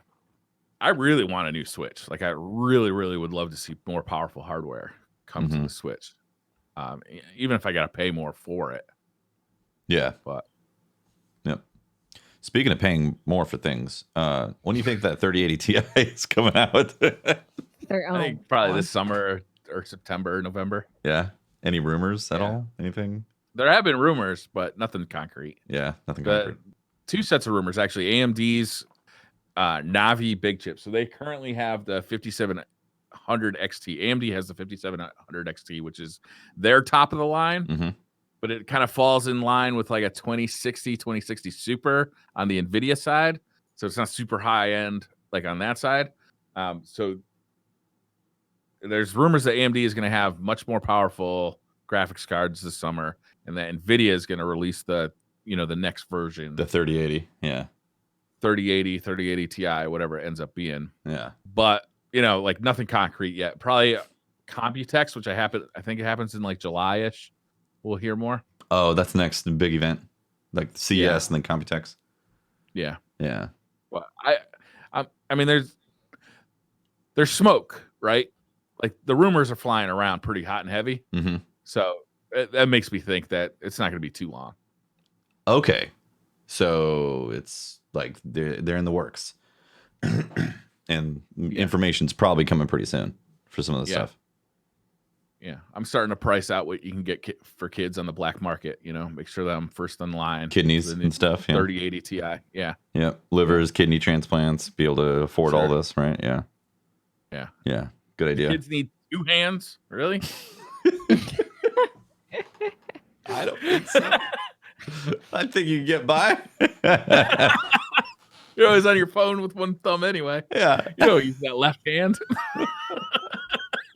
I really want a new Switch. Like I really, really would love to see more powerful hardware come to the Switch. Even if I got to pay more for it. Yeah. But yep. Speaking of paying more for things, when do you think that 3080 Ti is coming out? I think probably this summer or September, November. Yeah. Any rumors at all? Anything? There have been rumors, but nothing concrete. Yeah, nothing concrete. Two sets of rumors, actually. AMD's Navi big chip. So they currently have the 5700 XT. AMD has the 5700 XT, which is their top of the line. But it kind of falls in line with like a 2060 Super on the NVIDIA side. So it's not super high end like on that side. So there's rumors that AMD is going to have much more powerful graphics cards this summer, and that NVIDIA is going to release the next version. The 3080. Yeah. 3080 Ti, whatever it ends up being. Yeah. But, like nothing concrete yet. Probably Computex, which I think it happens in like July-ish. We'll hear more. Oh, that's the next big event. Like CES and then Computex. Yeah. Yeah. Well, I mean, there's smoke, right? Like the rumors are flying around pretty hot and heavy. So that makes me think that it's not going to be too long. Okay. So it's like they're in the works. And information's probably coming pretty soon for some of the stuff. Yeah, I'm starting to price out what you can get for kids on the black market. Make sure that I'm first in line. Kidneys and stuff. 3080 Ti. Yeah. Yeah. Livers, kidney transplants, be able to afford all this, right? Yeah. Yeah. Yeah. Good idea. Kids need 2 hands? Really? I don't think so. I think you can get by. You're always on your phone with one thumb anyway. Yeah. You don't use that left hand.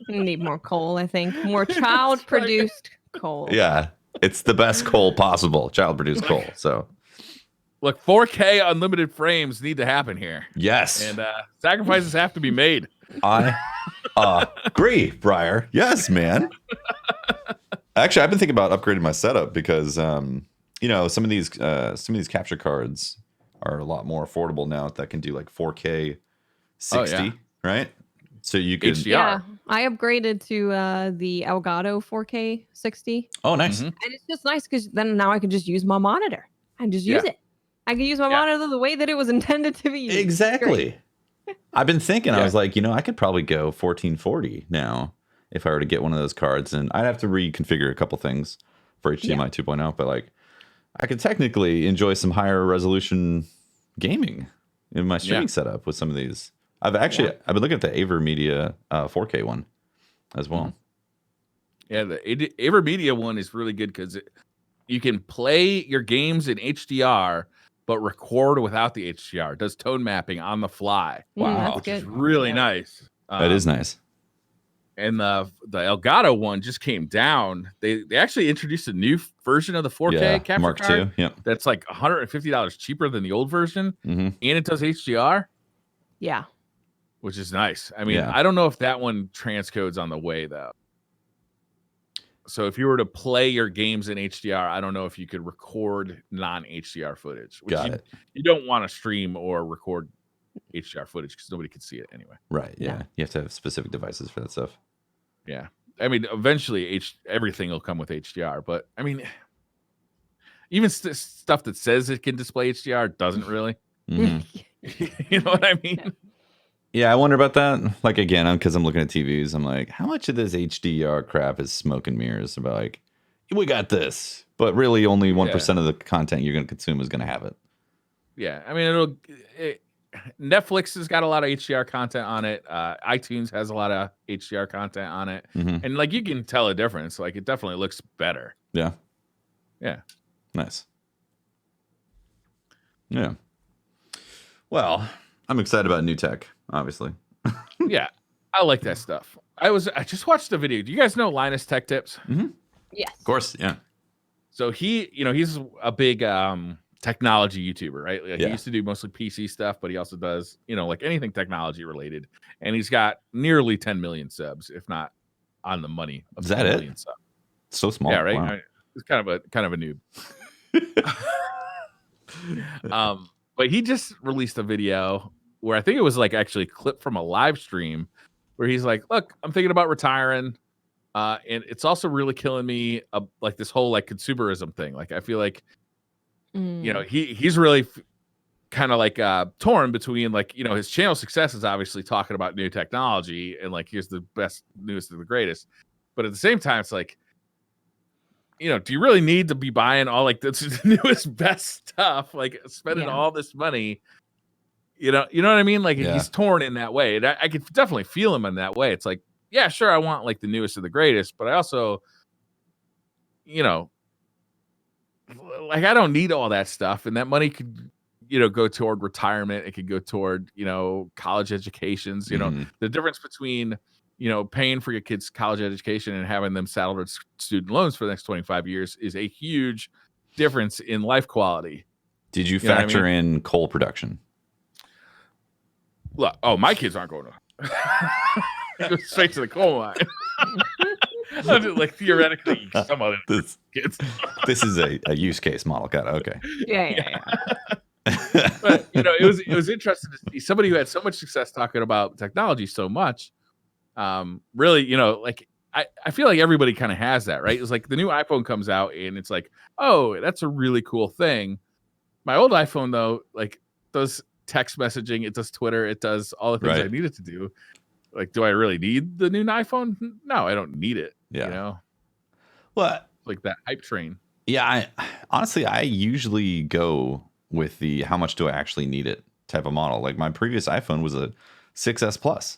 Need more coal, I think. More child-produced coal. Yeah. It's the best coal possible. Child-produced coal. So, Look, 4K unlimited frames need to happen here. yes. And sacrifices have to be made. I agree, Briar. Yes, man. Actually, I've been thinking about upgrading my setup because, you know, some of these capture cards are a lot more affordable now that can do like 4K 60, right? So you could HDR. Yeah, I upgraded to the Elgato 4K 60. Oh, nice. And it's just nice because then now I can just use my monitor and just use it. I can use my monitor the way that it was intended to be used. Exactly. I've been thinking, I Yeah. was like, you know, I could probably go 1440 now if I were to get one of those cards, and I'd have to reconfigure a couple things for HDMI 2.0, but like I could technically enjoy some higher resolution gaming in my streaming setup with some of these. I've been looking at the AverMedia 4K one as well. Yeah, the AverMedia one is really good because you can play your games in HDR, but record without the HDR. It does tone mapping on the fly. That's which good. is really nice. That is nice. And the Elgato one just came down. They actually introduced a new version of the 4K capture Mark card. II. Yep. That's like $150 cheaper than the old version, Mm-hmm. and it does HDR, Yeah. which is nice. I mean, Yeah. I don't know if that one transcodes on the way though. So if you were to play your games in HDR, I don't know if you could record non-HDR footage. Which you don't want to stream or record HDR footage because nobody can see it anyway. Right. Yeah. You have to have specific devices for that stuff. Yeah. I mean, eventually everything will come with HDR, but I mean, even stuff that says it can display HDR doesn't really. Mm-hmm. You know what I mean? Yeah, I wonder about that. Like, again, because I'm looking at TVs, I'm like, how much of this HDR crap is smoke and mirrors about like, we got this, but really only 1% of the content you're going to consume is going to have it. Yeah. I mean, Netflix has got a lot of HDR content on it. iTunes has a lot of HDR content on it. Mm-hmm. And like, you can tell a difference. Like, it definitely looks better. Yeah. Yeah. Nice. Yeah. Well, I'm excited about new tech, obviously. Yeah. I like that stuff. I just watched a video. Do you guys know Linus Tech Tips? Mm-hmm. Yes. Of course. Yeah. So he's a big technology YouTuber, right? Like, he used to do mostly PC stuff, but he also does, like anything technology related. And he's got nearly 10 million subs, if not on the money. Of Is that 10 it? million subs. So small. Yeah, right. Wow. I mean, it's kind of a noob. But he just released a video where I think it was like actually a clip from a live stream where he's like, "Look, I'm thinking about retiring, and it's also really killing me, like this whole like consumerism thing. Like, I feel like, he's really kind of like torn between like, his channel success is obviously talking about new technology and like here's the best, newest, and the greatest, but at the same time, it's like, do you really need to be buying all like the newest, best stuff? Like spending all this money, you know what I mean? Like he's torn in that way. And I could definitely feel him in that way. It's like, yeah, sure, I want like the newest and the greatest, but I also, like I don't need all that stuff. And that money could, go toward retirement. It could go toward, college educations. The difference between paying for your kids' college education and having them saddled with student loans for the next 25 years is a huge difference in life quality. Did you factor in coal production? Look, my kids aren't going to go straight to the coal mine. Like theoretically, some other kids. This is a use case model. Got it. Okay. Yeah. But it was interesting to see somebody who had so much success talking about technology so much. Really, like I feel like everybody kind of has that, right? It's like the new iPhone comes out and it's like, oh, that's a really cool thing. My old iPhone though, like does text messaging, it does Twitter, it does all the things I need it to do. Like, do I really need the new iPhone? No, I don't need it. Yeah. Well, like that hype train. Yeah. Honestly, I usually go with the how much do I actually need it type of model. Like my previous iPhone was a 6S Plus.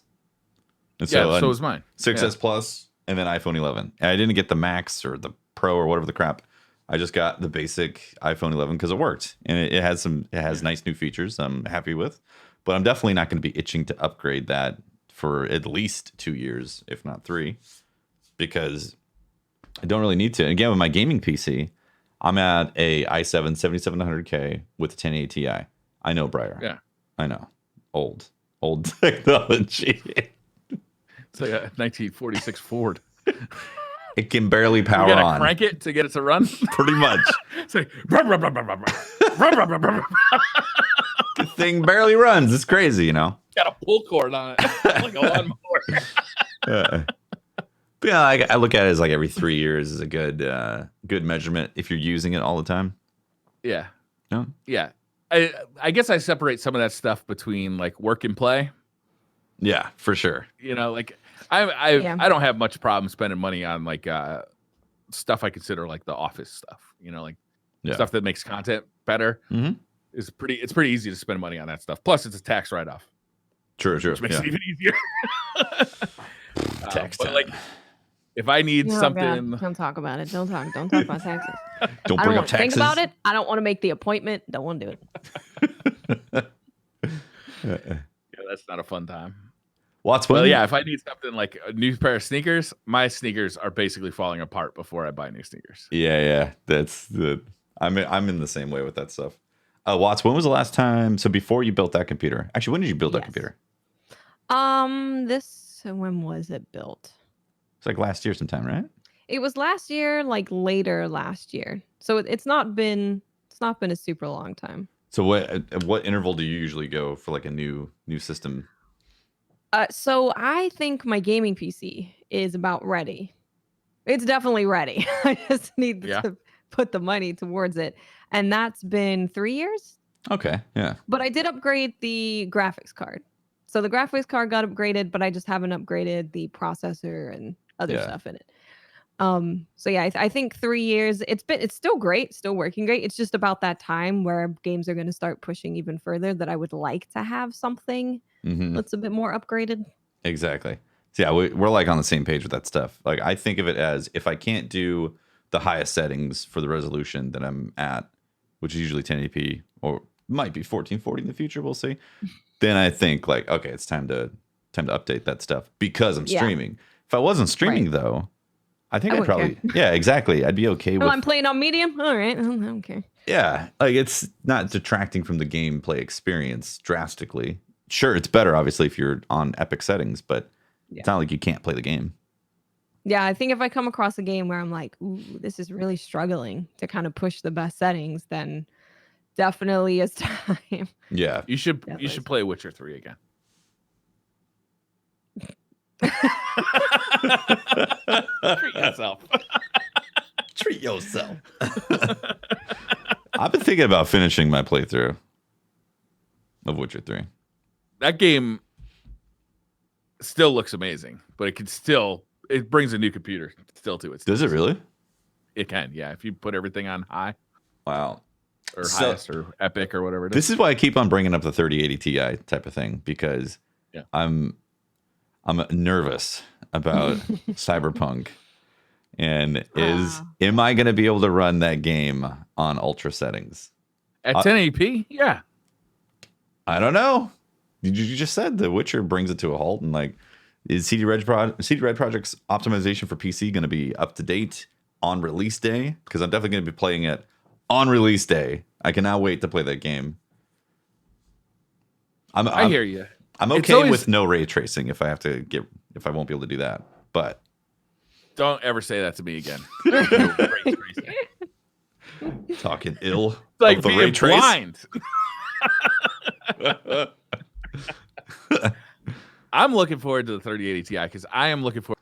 And so was mine. 6S Plus and then iPhone 11. And I didn't get the Max or the Pro or whatever the crap. I just got the basic iPhone 11 because it worked, and it has nice new features I'm happy with. But I'm definitely not going to be itching to upgrade that for at least 2 years, if not 3, because I don't really need to. And again, with my gaming PC, I'm at a i7 7700K with a 1080 Ti. I know, Briar. Yeah. I know. Old technology. It's like a 1946 Ford. It can barely You power gotta on. crank it to get it to run. Pretty much. It's like, "Brum, brum, brum, brum, brum, brum, brum, brum, brum." The thing barely runs. It's crazy, you know? Got a pull cord on it, like a lawnmower. But yeah, I look at it as like every 3 years is a good measurement if you're using it all the time. Yeah, No? yeah. I guess I separate some of that stuff between like work and play. Yeah, for sure. You know, like I don't have much problem spending money on like stuff I consider like the office stuff. You know, like stuff that makes content better. Mm-hmm. It's pretty easy to spend money on that stuff. Plus, it's a tax write off. True. Which makes it even easier. Tax but time. like, if I need something, God. Don't talk about it. Don't talk about taxes. Don't I bring don't up want to think taxes. about it. I don't want to make the appointment. Don't want to do it. yeah, that's not a fun time. Watts, Well, yeah, if I need something like a new pair of sneakers, my sneakers are basically falling apart before I buy new sneakers. Yeah. That's the. I'm in the same way with that stuff. Watts, when was the last time? So before you built that computer, actually, when did you build that computer? When was it built? It's like last year sometime, right? It was last year, like later last year. So it's not been a super long time. So what interval do you usually go for like a new system? So I think my gaming PC is about ready. It's definitely ready. I just need to put the money towards it. And that's been 3 years. Okay, yeah. But I did upgrade the graphics card. So the graphics card got upgraded, but I just haven't upgraded the processor and other stuff in it. So yeah, I think 3 years. It's still great, still working great. It's just about that time where games are going to start pushing even further that I would like to have something that's a bit more upgraded. Exactly. So yeah, we're like on the same page with that stuff. Like I think of it as if I can't do the highest settings for the resolution that I'm at, which is usually 1080p or might be 1440 in the future, we'll see. Then I think like, okay, it's time to update that stuff because I'm streaming. If I wasn't streaming though, I think I'd probably exactly. I'd be okay with. I'm playing on medium. All right, I don't care. Yeah, like it's not detracting from the gameplay experience drastically. Sure, it's better obviously if you're on epic settings, but it's not like you can't play the game. Yeah, I think if I come across a game where I'm like, ooh, this is really struggling to kind of push the best settings, then definitely is time. Yeah. You should play Witcher 3 again. Treat yourself. Treat yourself. I've been thinking about finishing my playthrough of Witcher 3. That game still looks amazing, but it brings a new computer still to it. Does it really? It can, yeah. If you put everything on high. Wow. Or highest or epic or whatever it is. This is why I keep on bringing up the 3080 Ti type of thing, because I'm nervous about Cyberpunk. And am I going to be able to run that game on ultra settings? At 1080p? Yeah. I don't know. You just said The Witcher brings it to a halt, and like, is CD Red Project's optimization for PC going to be up to date on release day? Because I'm definitely going to be playing it on release day. I cannot wait to play that game. I hear you. I'm okay with no ray tracing if I won't be able to do that. But don't ever say that to me again. Talking ill like of the being ray trace. Blind. I'm looking forward to the 3080 Ti because I am looking for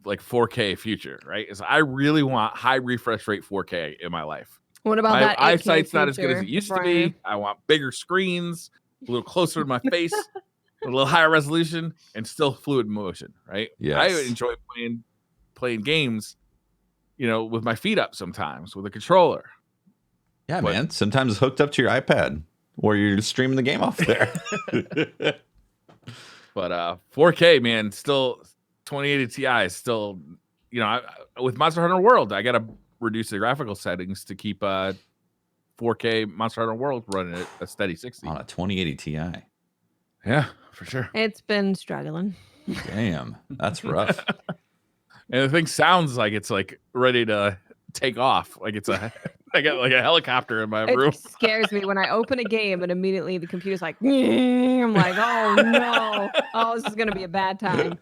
like 4K future, right? Is I really want high refresh rate 4K in my life. What about my that? eyesight's not as good as it used to be. I want bigger screens, a little closer to my face, a little higher resolution, and still fluid motion, right? Yes. I enjoy playing games, with my feet up sometimes with a controller. Yeah, man. Sometimes it's hooked up to your iPad or you're streaming the game off there. But 4K, man, still 2080 Ti is still, with Monster Hunter World, I got to reduce the graphical settings to keep 4K Monster Hunter World running at a steady 60. On a 2080 Ti. Yeah, for sure. It's been struggling. Damn, that's rough. And the thing sounds like it's like ready to take off. Like it's I got like a helicopter in my room. It scares me when I open a game and immediately the computer's like, I'm like, oh no, oh, this is gonna be a bad time.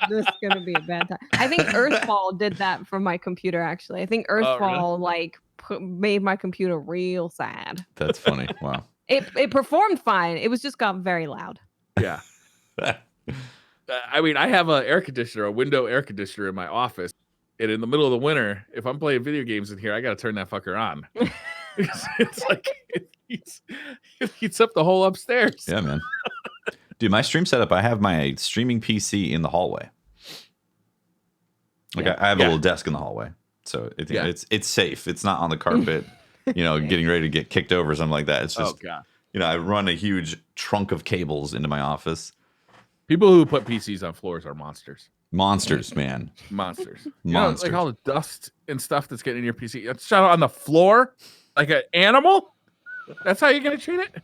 This is gonna be a bad time. I think Earthfall did that for my computer. Actually, I think Earthfall like made my computer real sad. That's funny. Wow. It performed fine. It was just got very loud. Yeah. I mean, I have a window air conditioner in my office. And in the middle of the winter, if I'm playing video games in here, I got to turn that fucker on. It's like it heats up the whole upstairs. Yeah, man. Dude, my stream setup, I have my streaming PC in the hallway. Like I have a little desk in the hallway. So it's safe. It's not on the carpet, getting ready to get kicked over or something like that. It's just, I run a huge trunk of cables into my office. People who put PCs on floors are monsters. Monsters, man. Monsters. Monsters. Like all the dust and stuff that's getting in your PC. It's shot on the floor like an animal. That's how you're going to treat it?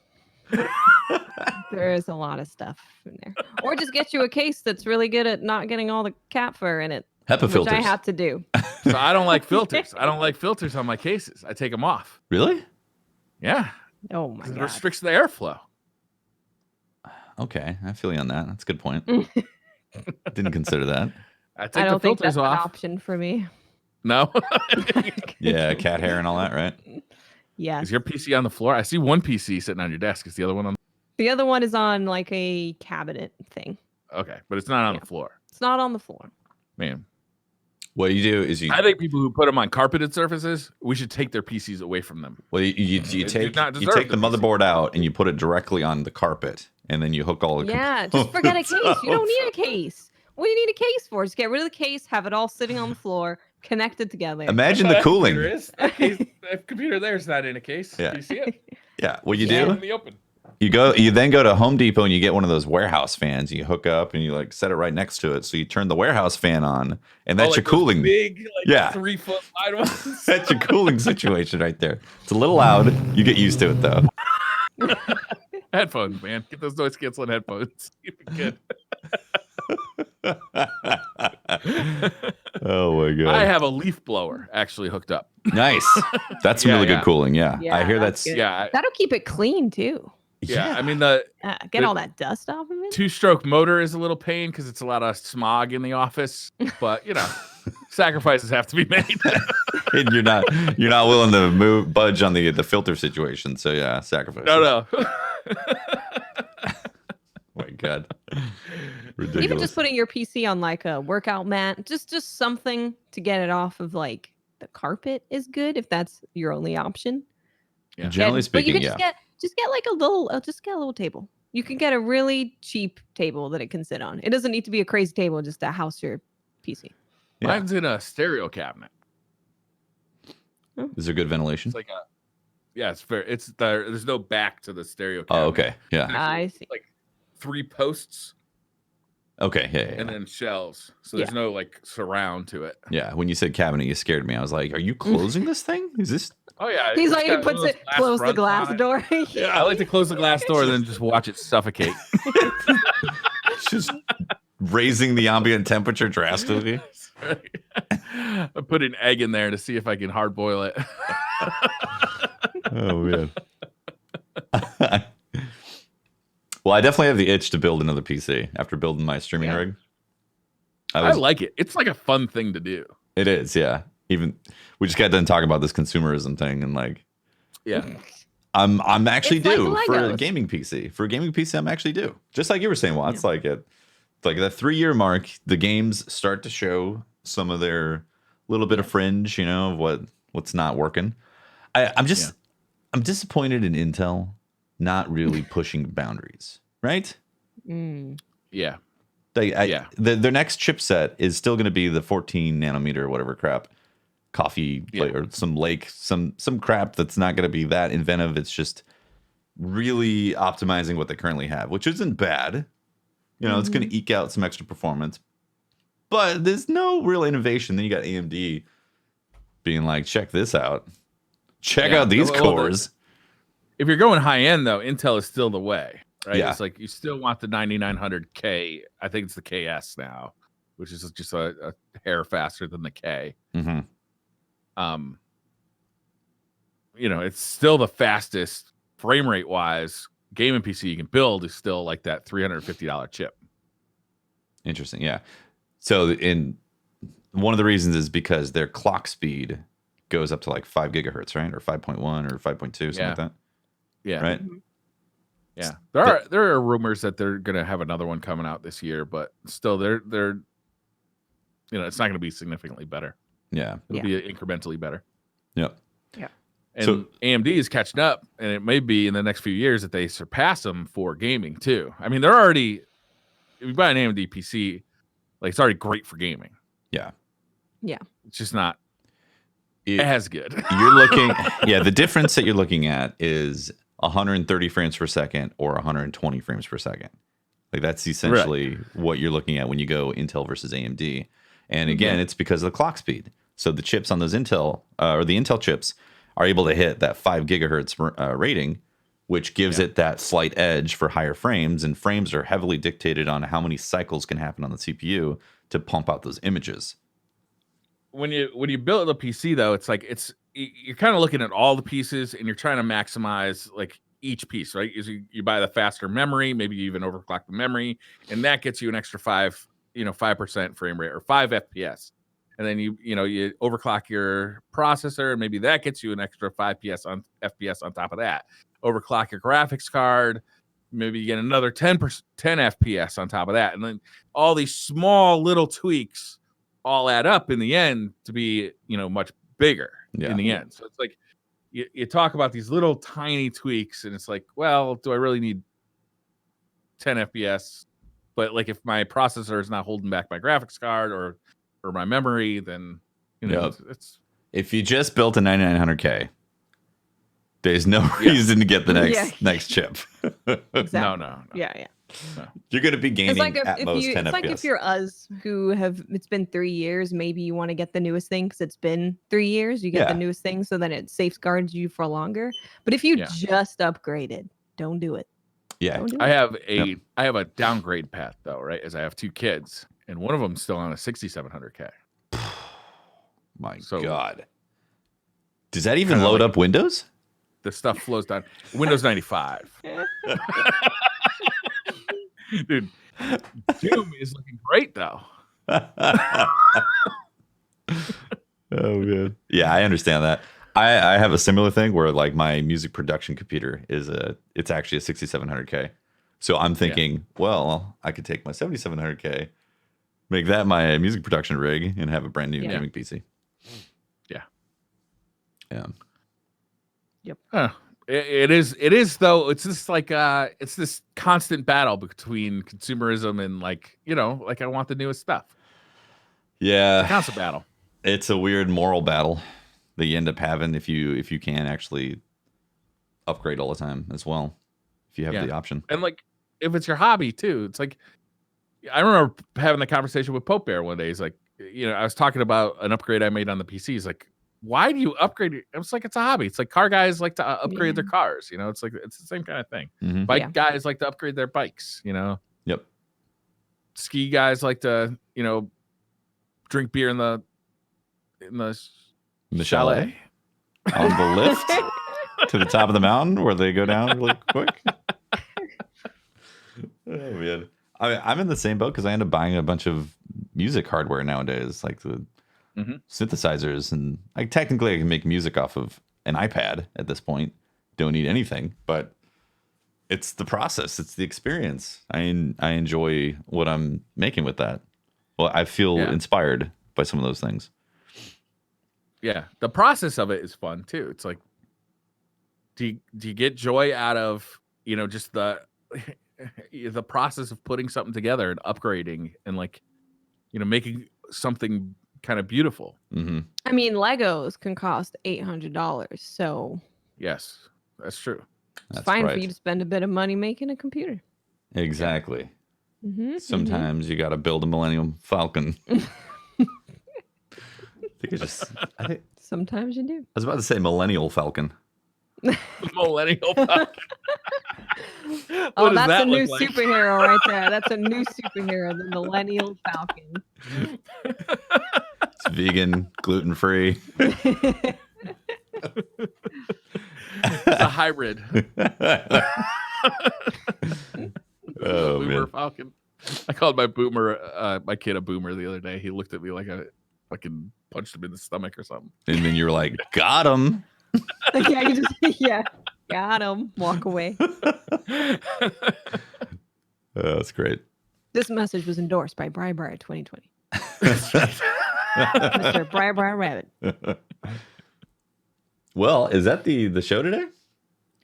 There is a lot of stuff in there. Or just get you a case that's really good at not getting all the cat fur in it. HEPA filters. Which I have to do. So I don't like filters. I don't like filters on my cases. I take them off. Really? Yeah. Oh my God. It restricts the airflow. Okay, I feel you on that. That's a good point. Didn't consider that. I don't think that's an option for me. No. Yeah, cat hair and all that, right? Yeah. Is your PC on the floor? I see one PC sitting on your desk. Is the other one on? The other one is on like a cabinet thing. Okay, but it's not on the floor. It's not on the floor. Man. What you do is I think people who put them on carpeted surfaces, we should take their PCs away from them. Well, you take the motherboard out and you put it directly on the carpet, and then you hook all the just forget a case. You don't need a case. What do you need a case for? Just get rid of the case, have it all sitting on the floor, connected together. Imagine the cooling. That computer there is not in a case. Yeah. Do you see it? Yeah. What you do? In the open. You then go to Home Depot and you get one of those warehouse fans. You hook up and you like set it right next to it. So you turn the warehouse fan on, and that's your cooling. Big, 3 foot wide ones. That's your cooling situation right there. It's a little loud. You get used to it though. Headphones, man. Get those noise canceling headphones. Good. Oh my God. I have a leaf blower actually hooked up. Nice. That's some really good cooling. Yeah. I hear that's good. That'll keep it clean too. Yeah. I mean get all that dust off of it. 2-stroke motor is a little pain because it's a lot of smog in the office, but sacrifices have to be made. And you're not willing to budge on the filter situation. So yeah, sacrifice. No. My God. Ridiculous. Even just putting your PC on like a workout mat, just something to get it off of like the carpet is good if that's your only option. Yeah. Generally speaking, but you can just get like a little table. You can get a really cheap table that it can sit on. It doesn't need to be a crazy table just to house your PC. Yeah. Mine's in a stereo cabinet. Is there good ventilation? It's like it's fair. There's no back to the stereo cabinet. Oh, okay. Yeah. I see. Like 3 posts. Okay. Yeah. And then shelves. So there's no like surround to it. Yeah. When you said cabinet, you scared me. I was like, are you closing this thing? Is this? Oh yeah. He's like, he puts it, close the glass door. Yeah. I like to close the glass door and then just watch it suffocate. Just raising the ambient temperature drastically. I put an egg in there to see if I can hard boil it. Oh man. Well, I definitely have the itch to build another PC after building my streaming rig. I like it. It's like a fun thing to do. It is, yeah. Even we just got done talking about this consumerism thing, and like, I'm actually due for a gaming PC. For a gaming PC, I'm actually due. Just like you were saying, well, it's like that 3-year mark. The games start to show some of their little bit of fringe, of what's not working. I'm disappointed in Intel not really pushing boundaries, right? Yeah. Their next chipset is still going to be the 14 nanometer or whatever crap, or some crap that's not going to be that inventive. It's just really optimizing what they currently have, which isn't bad. It's going to eke out some extra performance, but there's no real innovation. Then you got AMD being like, check this out. Check Yeah. out these Well, cores. If you're going high end though, Intel is still the way, right? Yeah. It's like you still want the 9900K. I think it's the KS now, which is just a hair faster than the K. Mm-hmm. It's still the fastest frame rate wise gaming PC you can build is still like that $350 chip. Interesting. Yeah. So one of the reasons is because their clock speed goes up to like 5 gigahertz, right? Or 5.1 or 5.2, something like that. Yeah. Right. Yeah. There are rumors that they're going to have another one coming out this year, but still they're it's not going to be significantly better. Yeah. It'll be incrementally better. Yep. Yeah. And So AMD is catching up, and it may be in the next few years that they surpass them for gaming too. I mean, they're already, if you buy an AMD PC, like it's already great for gaming. Yeah. Yeah. It's just not as good. You're looking, the difference that you're looking at is 130 frames per second or 120 frames per second. Like that's essentially what you're looking at when you go Intel versus AMD. And again, it's because of the clock speed. So the chips on those Intel or the Intel chips are able to hit that 5 gigahertz rating, which gives it that slight edge for higher frames. And frames are heavily dictated on how many cycles can happen on the CPU to pump out those images. When you build a PC though, it's like you're kind of looking at all the pieces and you're trying to maximize like each piece, right? You buy the faster memory, maybe you even overclock the memory, and that gets you an extra 5% frame rate or 5 FPS. And then you overclock your processor, and maybe that gets you an extra 5 FPS on top of that. Overclock your graphics card, maybe you get another 10 FPS on top of that. And then all these small little tweaks all add up in the end to be, much bigger in the end. So it's like you talk about these little tiny tweaks, and it's like, well, do I really need 10 FPS? But like if my processor is not holding back my graphics card or my memory, then it's if you just built a 9900K, there's no reason to get the next chip. Exactly. No. Yeah. You're going to be gaining at most 10 FPS. It's like if you're us who it's been 3 years, maybe you want to get the newest thing because it's been 3 years. You get the newest thing so that it safeguards you for longer. But if you just upgraded, don't do it. Yeah. I have a downgrade path though, right? As I have 2 kids, and one of them's still on a 6700K. My God. Does that even load up Windows? The stuff flows down. Windows 95. Dude, Doom is looking great though. Oh man. Yeah, I understand that. I have a similar thing where like my music production computer it's actually a 6700K. So I'm thinking, well, I could take my 7700K, make that my music production rig, and have a brand new gaming PC. Yeah. Yeah. Yep. It is though. It's just like it's this constant battle between consumerism and like I want the newest stuff. Yeah. It's a constant battle. It's a weird moral battle that you end up having if you can actually upgrade all the time as well, if you have the option. And like if it's your hobby too, it's like I remember having the conversation with Pope Bear one day. He's like, I was talking about an upgrade I made on the PC. He's like, why do you upgrade it? It's like it's a hobby. It's like car guys like to upgrade their cars. It's like it's the same kind of thing. Mm-hmm. Bike guys like to upgrade their bikes. Yep. Ski guys like to drink beer in the chalet on the lift to the top of the mountain where they go down really quick. Oh man, I'm in the same boat because I end up buying a bunch of music hardware nowadays, like the synthesizers, and I can make music off of an iPad at this point. Don't need anything, but it's the process, it's the experience. I enjoy what I'm making with that. Well, I feel inspired by some of those things. Yeah, the process of it is fun too. It's like, do you get joy out of just the process of putting something together and upgrading and like making something kind of beautiful? Mm-hmm. I mean, Legos can cost $800, so yes, that's true. It's fine for you to spend a bit of money making a computer. Exactly. Mm-hmm, Sometimes you got to build a Millennium Falcon. I think Sometimes you do. I was about to say Millennial Falcon. Millennial Falcon. Oh, What does that's that a new look like? superhero right there. That's a new superhero, the Millennial Falcon. It's vegan, gluten free. It's a hybrid. Oh, Boomer man. Falcon. I called my kid a boomer the other day. He looked at me like I fucking punched him in the stomach or something. And then you were like, got him. Yeah, you just got him. Walk away. That's great. This message was endorsed by Briar 2020. Mr. Briar Rabbit. Well, is that the show today?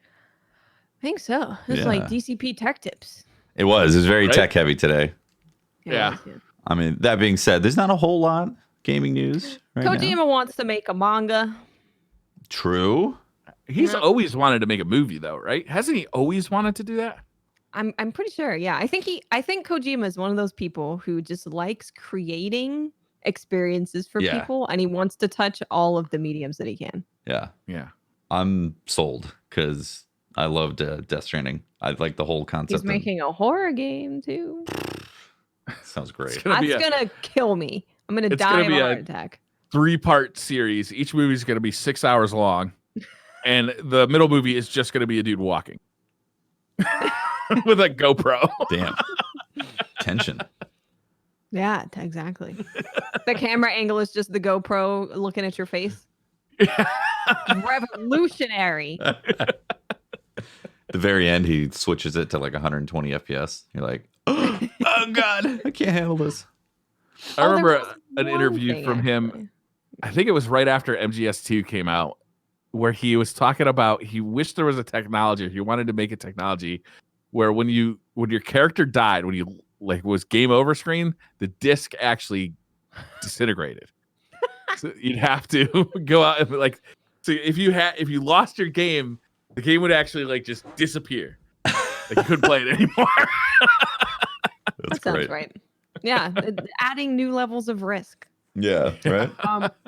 I think so. This is like Yeah. DCP tech tips. It was very Right? tech heavy today. Yeah. it was, I mean, that being said, there's not a whole lot gaming news right Kojima now. wants to make a manga. True. He's Yeah. always wanted to make a movie, though, right? Hasn't he always wanted to do that? I'm pretty sure. Yeah, I think Kojima is one of those people who just likes creating experiences for Yeah. people, and he wants to touch all of the mediums that he can. Yeah. Yeah. I'm sold because I loved Death Stranding. I like the whole concept. He's making a horror game too. Sounds great. Gonna be That's gonna kill me. I'm gonna It's die gonna of be a a- heart attack. 3-part series. Each movie is going to be 6 hours long, and the middle movie is just going to be a dude walking with a GoPro. Damn. Tension. Yeah, exactly. The camera angle is just the GoPro looking at your face. Revolutionary. The very end, he switches it to like 120 FPS. You're like, oh God, I can't handle this. I Oh, there remember was an one interview thing, from him. actually. I think it was right after MGS2 came out, where he was talking about he wished there was a technology. He wanted to make a technology where when your character died, when you like was game over screen, the disc actually disintegrated. So you'd have to go out and like, so if you lost your game, the game would actually like just disappear. Like you couldn't play it anymore. That's That sounds great. right. Yeah, adding new levels of risk. Yeah, right?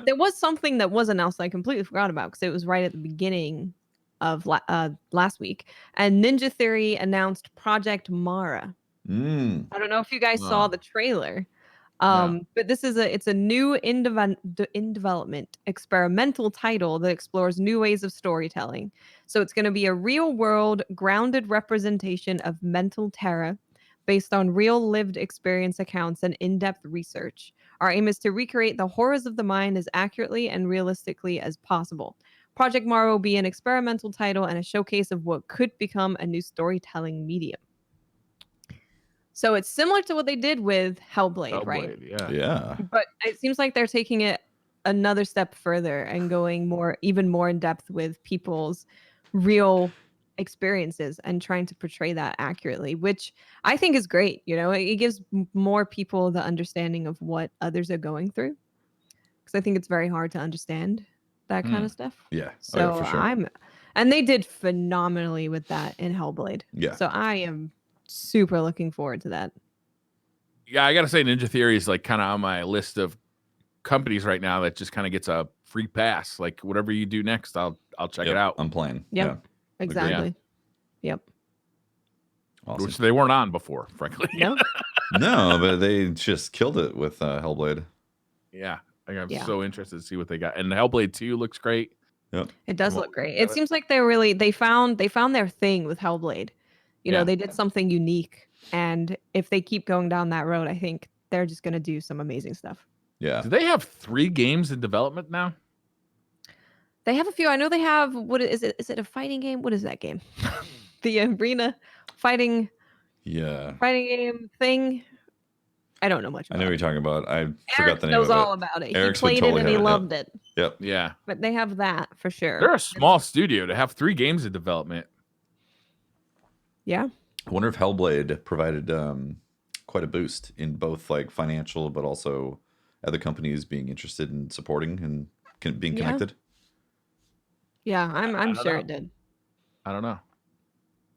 There was something that was announced I completely forgot about because it was right at the beginning of last week. And Ninja Theory announced Project Mara. Mm. I don't know if you guys Wow. saw the trailer. No. But it's a new in development experimental title that explores new ways of storytelling. So it's going to be a real world grounded representation of mental terror based on real lived experience accounts and in-depth research. Our aim is to recreate the horrors of the mind as accurately and realistically as possible. Project Mara will be an experimental title and a showcase of what could become a new storytelling medium. So it's similar to what they did with Hellblade, right? Yeah. Yeah. But it seems like they're taking it another step further and going even more in depth with people's real experiences and trying to portray that accurately, which I think is great. You know, it gives more people the understanding of what others are going through. Because I think it's very hard to understand that kind of stuff. Yeah. So for sure. and they did phenomenally with that in Hellblade. Yeah. So I am super looking forward to that. Yeah, I gotta say, Ninja Theory is like kind of on my list of companies right now that just kind of gets a free pass. Like whatever you do next, I'll check Yep, it out. I'm playing. Yep. Yeah. Exactly. Yep. Awesome. Which they weren't on before, frankly. No. No, but they just killed it with Hellblade. Yeah, I'm Yeah. so interested to see what they got. And Hellblade 2 looks great. It does Well, look great. yeah, It seems like they found their thing with Hellblade. You know, Yeah. they did something unique, and if they keep going down that road, I think they're just going to do some amazing stuff. Yeah. Do they have 3 games in development now? They have a few. I know they have. What is it? Is it a fighting game? What is that game? The arena fighting Yeah. game thing. I don't know much I about know what it. you're talking about. I forgot Eric the name knows of all it. about it. Eric's He would played totally it and he have it, yep. loved it. Yep. Yeah. But they have that for sure. They're a small studio to have 3 games in development. Yeah. I wonder if Hellblade provided quite a boost in both like financial, but also other companies being interested in supporting and being Yeah. connected. Yeah, I'm don't sure know. it did. I don't know.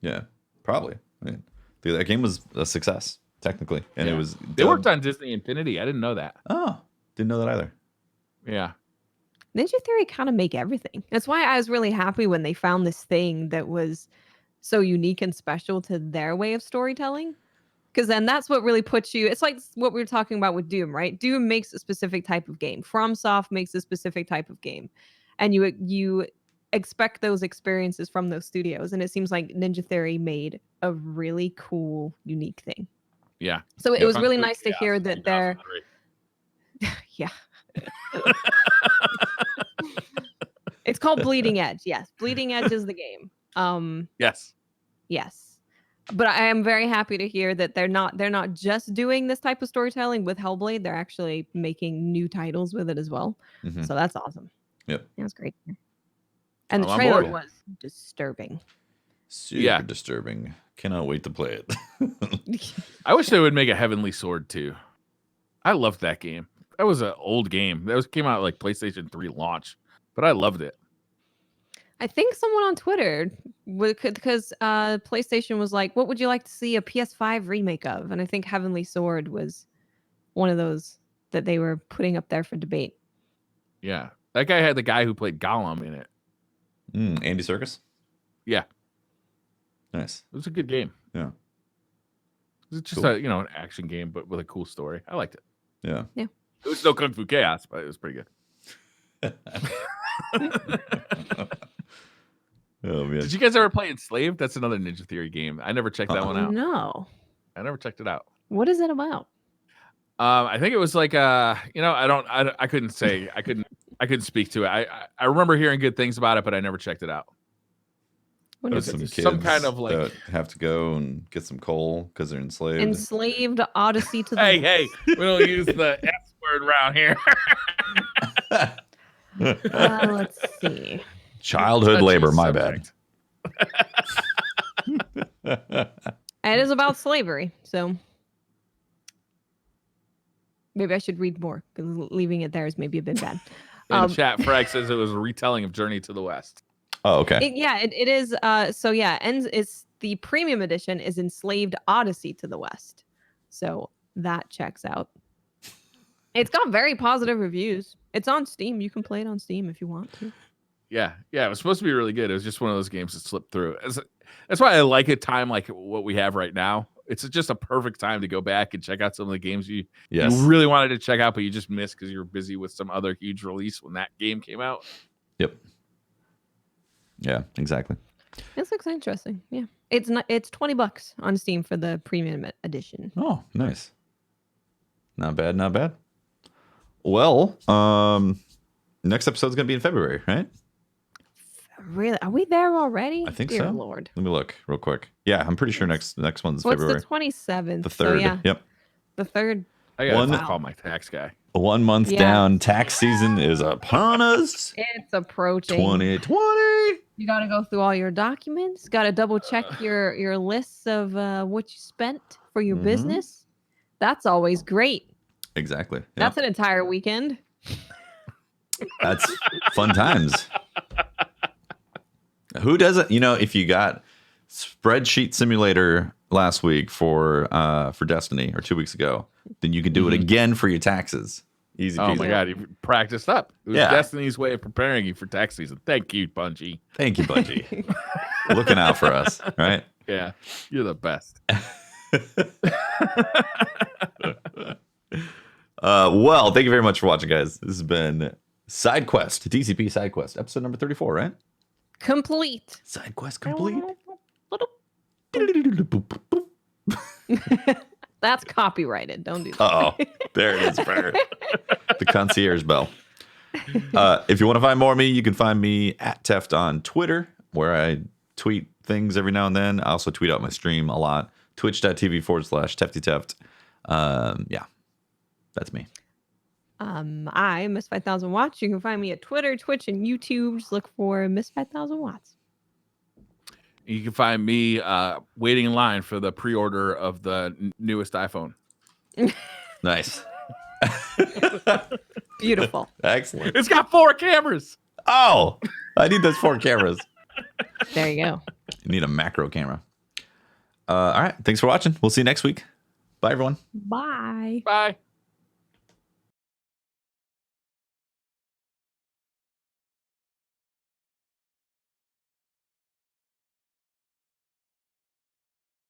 Yeah, probably. I mean, that game was a success technically, and Yeah. it was. They worked on Disney Infinity. I didn't know that. Oh, didn't know that either. Yeah. Ninja Theory kind of make everything. That's why I was really happy when they found this thing that was so unique and special to their way of storytelling. Because then that's what really puts you. It's like what we were talking about with Doom, right? Doom makes a specific type of game. FromSoft makes a specific type of game, and you expect those experiences from those studios. And it seems like Ninja Theory made a really cool, unique thing. Yeah. So it was Kung really Fu nice to Chaos hear that they're 2003. yeah. It's called Bleeding Edge. Yes, Bleeding Edge is the game. Yes. Yes. But I am very happy to hear that they're not just doing this type of storytelling with Hellblade. They're actually making new titles with it as well. Mhm. So that's awesome. Yep. That's great. And the I'm on trailer board. was disturbing. Super disturbing. Cannot wait to play it. I wish they would make a Heavenly Sword too. I loved that game. That was an old game. Came out like PlayStation 3 launch, but I loved it. I think someone on Twitter because PlayStation was like, "What would you like to see a PS5 remake of?" And I think Heavenly Sword was one of those that they were putting up there for debate. Yeah, that guy had the guy who played Gollum in it. Andy Serkis? Yeah, Nice. it was a good game. Yeah. It was just Cool. an action game, but with a cool story. I liked it. Yeah. It was no Kung Fu Chaos, but it was pretty good. Oh man. Did you guys ever play Enslaved? That's another Ninja Theory game. I never checked that one out. No. I never checked it out. What is it about? I think it was like I couldn't say. I couldn't speak to it. I remember hearing good things about it, but I never checked it out. What There's is some it? kids Some kind of, like- that have to go and get some coal because they're enslaved. Enslaved Odyssey to the Hey, we don't use the S word around here. Let's see. Childhood Touchy labor, my bad. subject. It is about slavery, so maybe I should read more because leaving it there is maybe a bit bad. In chat, Frag says it was a retelling of Journey to the West. Oh, okay. It is. So yeah, and it's the premium edition is Enslaved Odyssey to the West, so that checks out. It's got very positive reviews. It's on Steam. You can play it on Steam if you want to. Yeah, it was supposed to be really good. It was just one of those games that slipped through. That's why I like a time like what we have right now. It's just a perfect time to go back and check out some of the games you really wanted to check out, but you just missed because you were busy with some other huge release when that game came out. Yep. Yeah, exactly. This looks interesting. Yeah, it's $20 on Steam for the premium edition. Oh, nice. Not bad, not bad. Well, next episode's gonna be in February, right? Really? Are we there already? I think Dear so. Lord. Let me look real quick. Yeah, I'm pretty sure next one's What's February. the 27th? The So, 3rd. yeah, Yep. the 3rd. I gotta One- call my tax guy. 1 month Yeah. down. Tax season is upon us. It's approaching. 2020. You got to go through all your documents. Got to double check your lists of what you spent for your Mhm. business. That's always great. Exactly. Yep. That's an entire weekend. That's fun times. Who doesn't? If you got Spreadsheet Simulator last week for Destiny or 2 weeks ago, then you can do it again for your taxes. Easy peasy. Oh my god, you practiced up. It was Yeah. Destiny's way of preparing you for tax season. Thank you, Bungie. Thank you, Bungie. Looking out for us, right? Yeah, you're the best. Well, thank you very much for watching, guys. This has been SideQuest, DCP SideQuest, episode number 34, right? Complete. SideQuest complete. That's copyrighted. Don't do that. Oh, there it is, Brad. The concierge bell. If you want to find more of me, you can find me at Teft on Twitter, where I tweet things every now and then. I also tweet out my stream a lot. Twitch.tv/TeftyTeft. Yeah, that's me. I Miss 5000 Watts. You can find me at Twitter, Twitch, and YouTube. Just look for Miss 5000 Watts. You can find me waiting in line for the pre-order of the newest iPhone. Nice. Beautiful. Excellent. It's got 4 cameras. Oh, I need those 4 cameras. There you go. You need a macro camera. All right. Thanks for watching. We'll see you next week. Bye, everyone. Bye. Bye.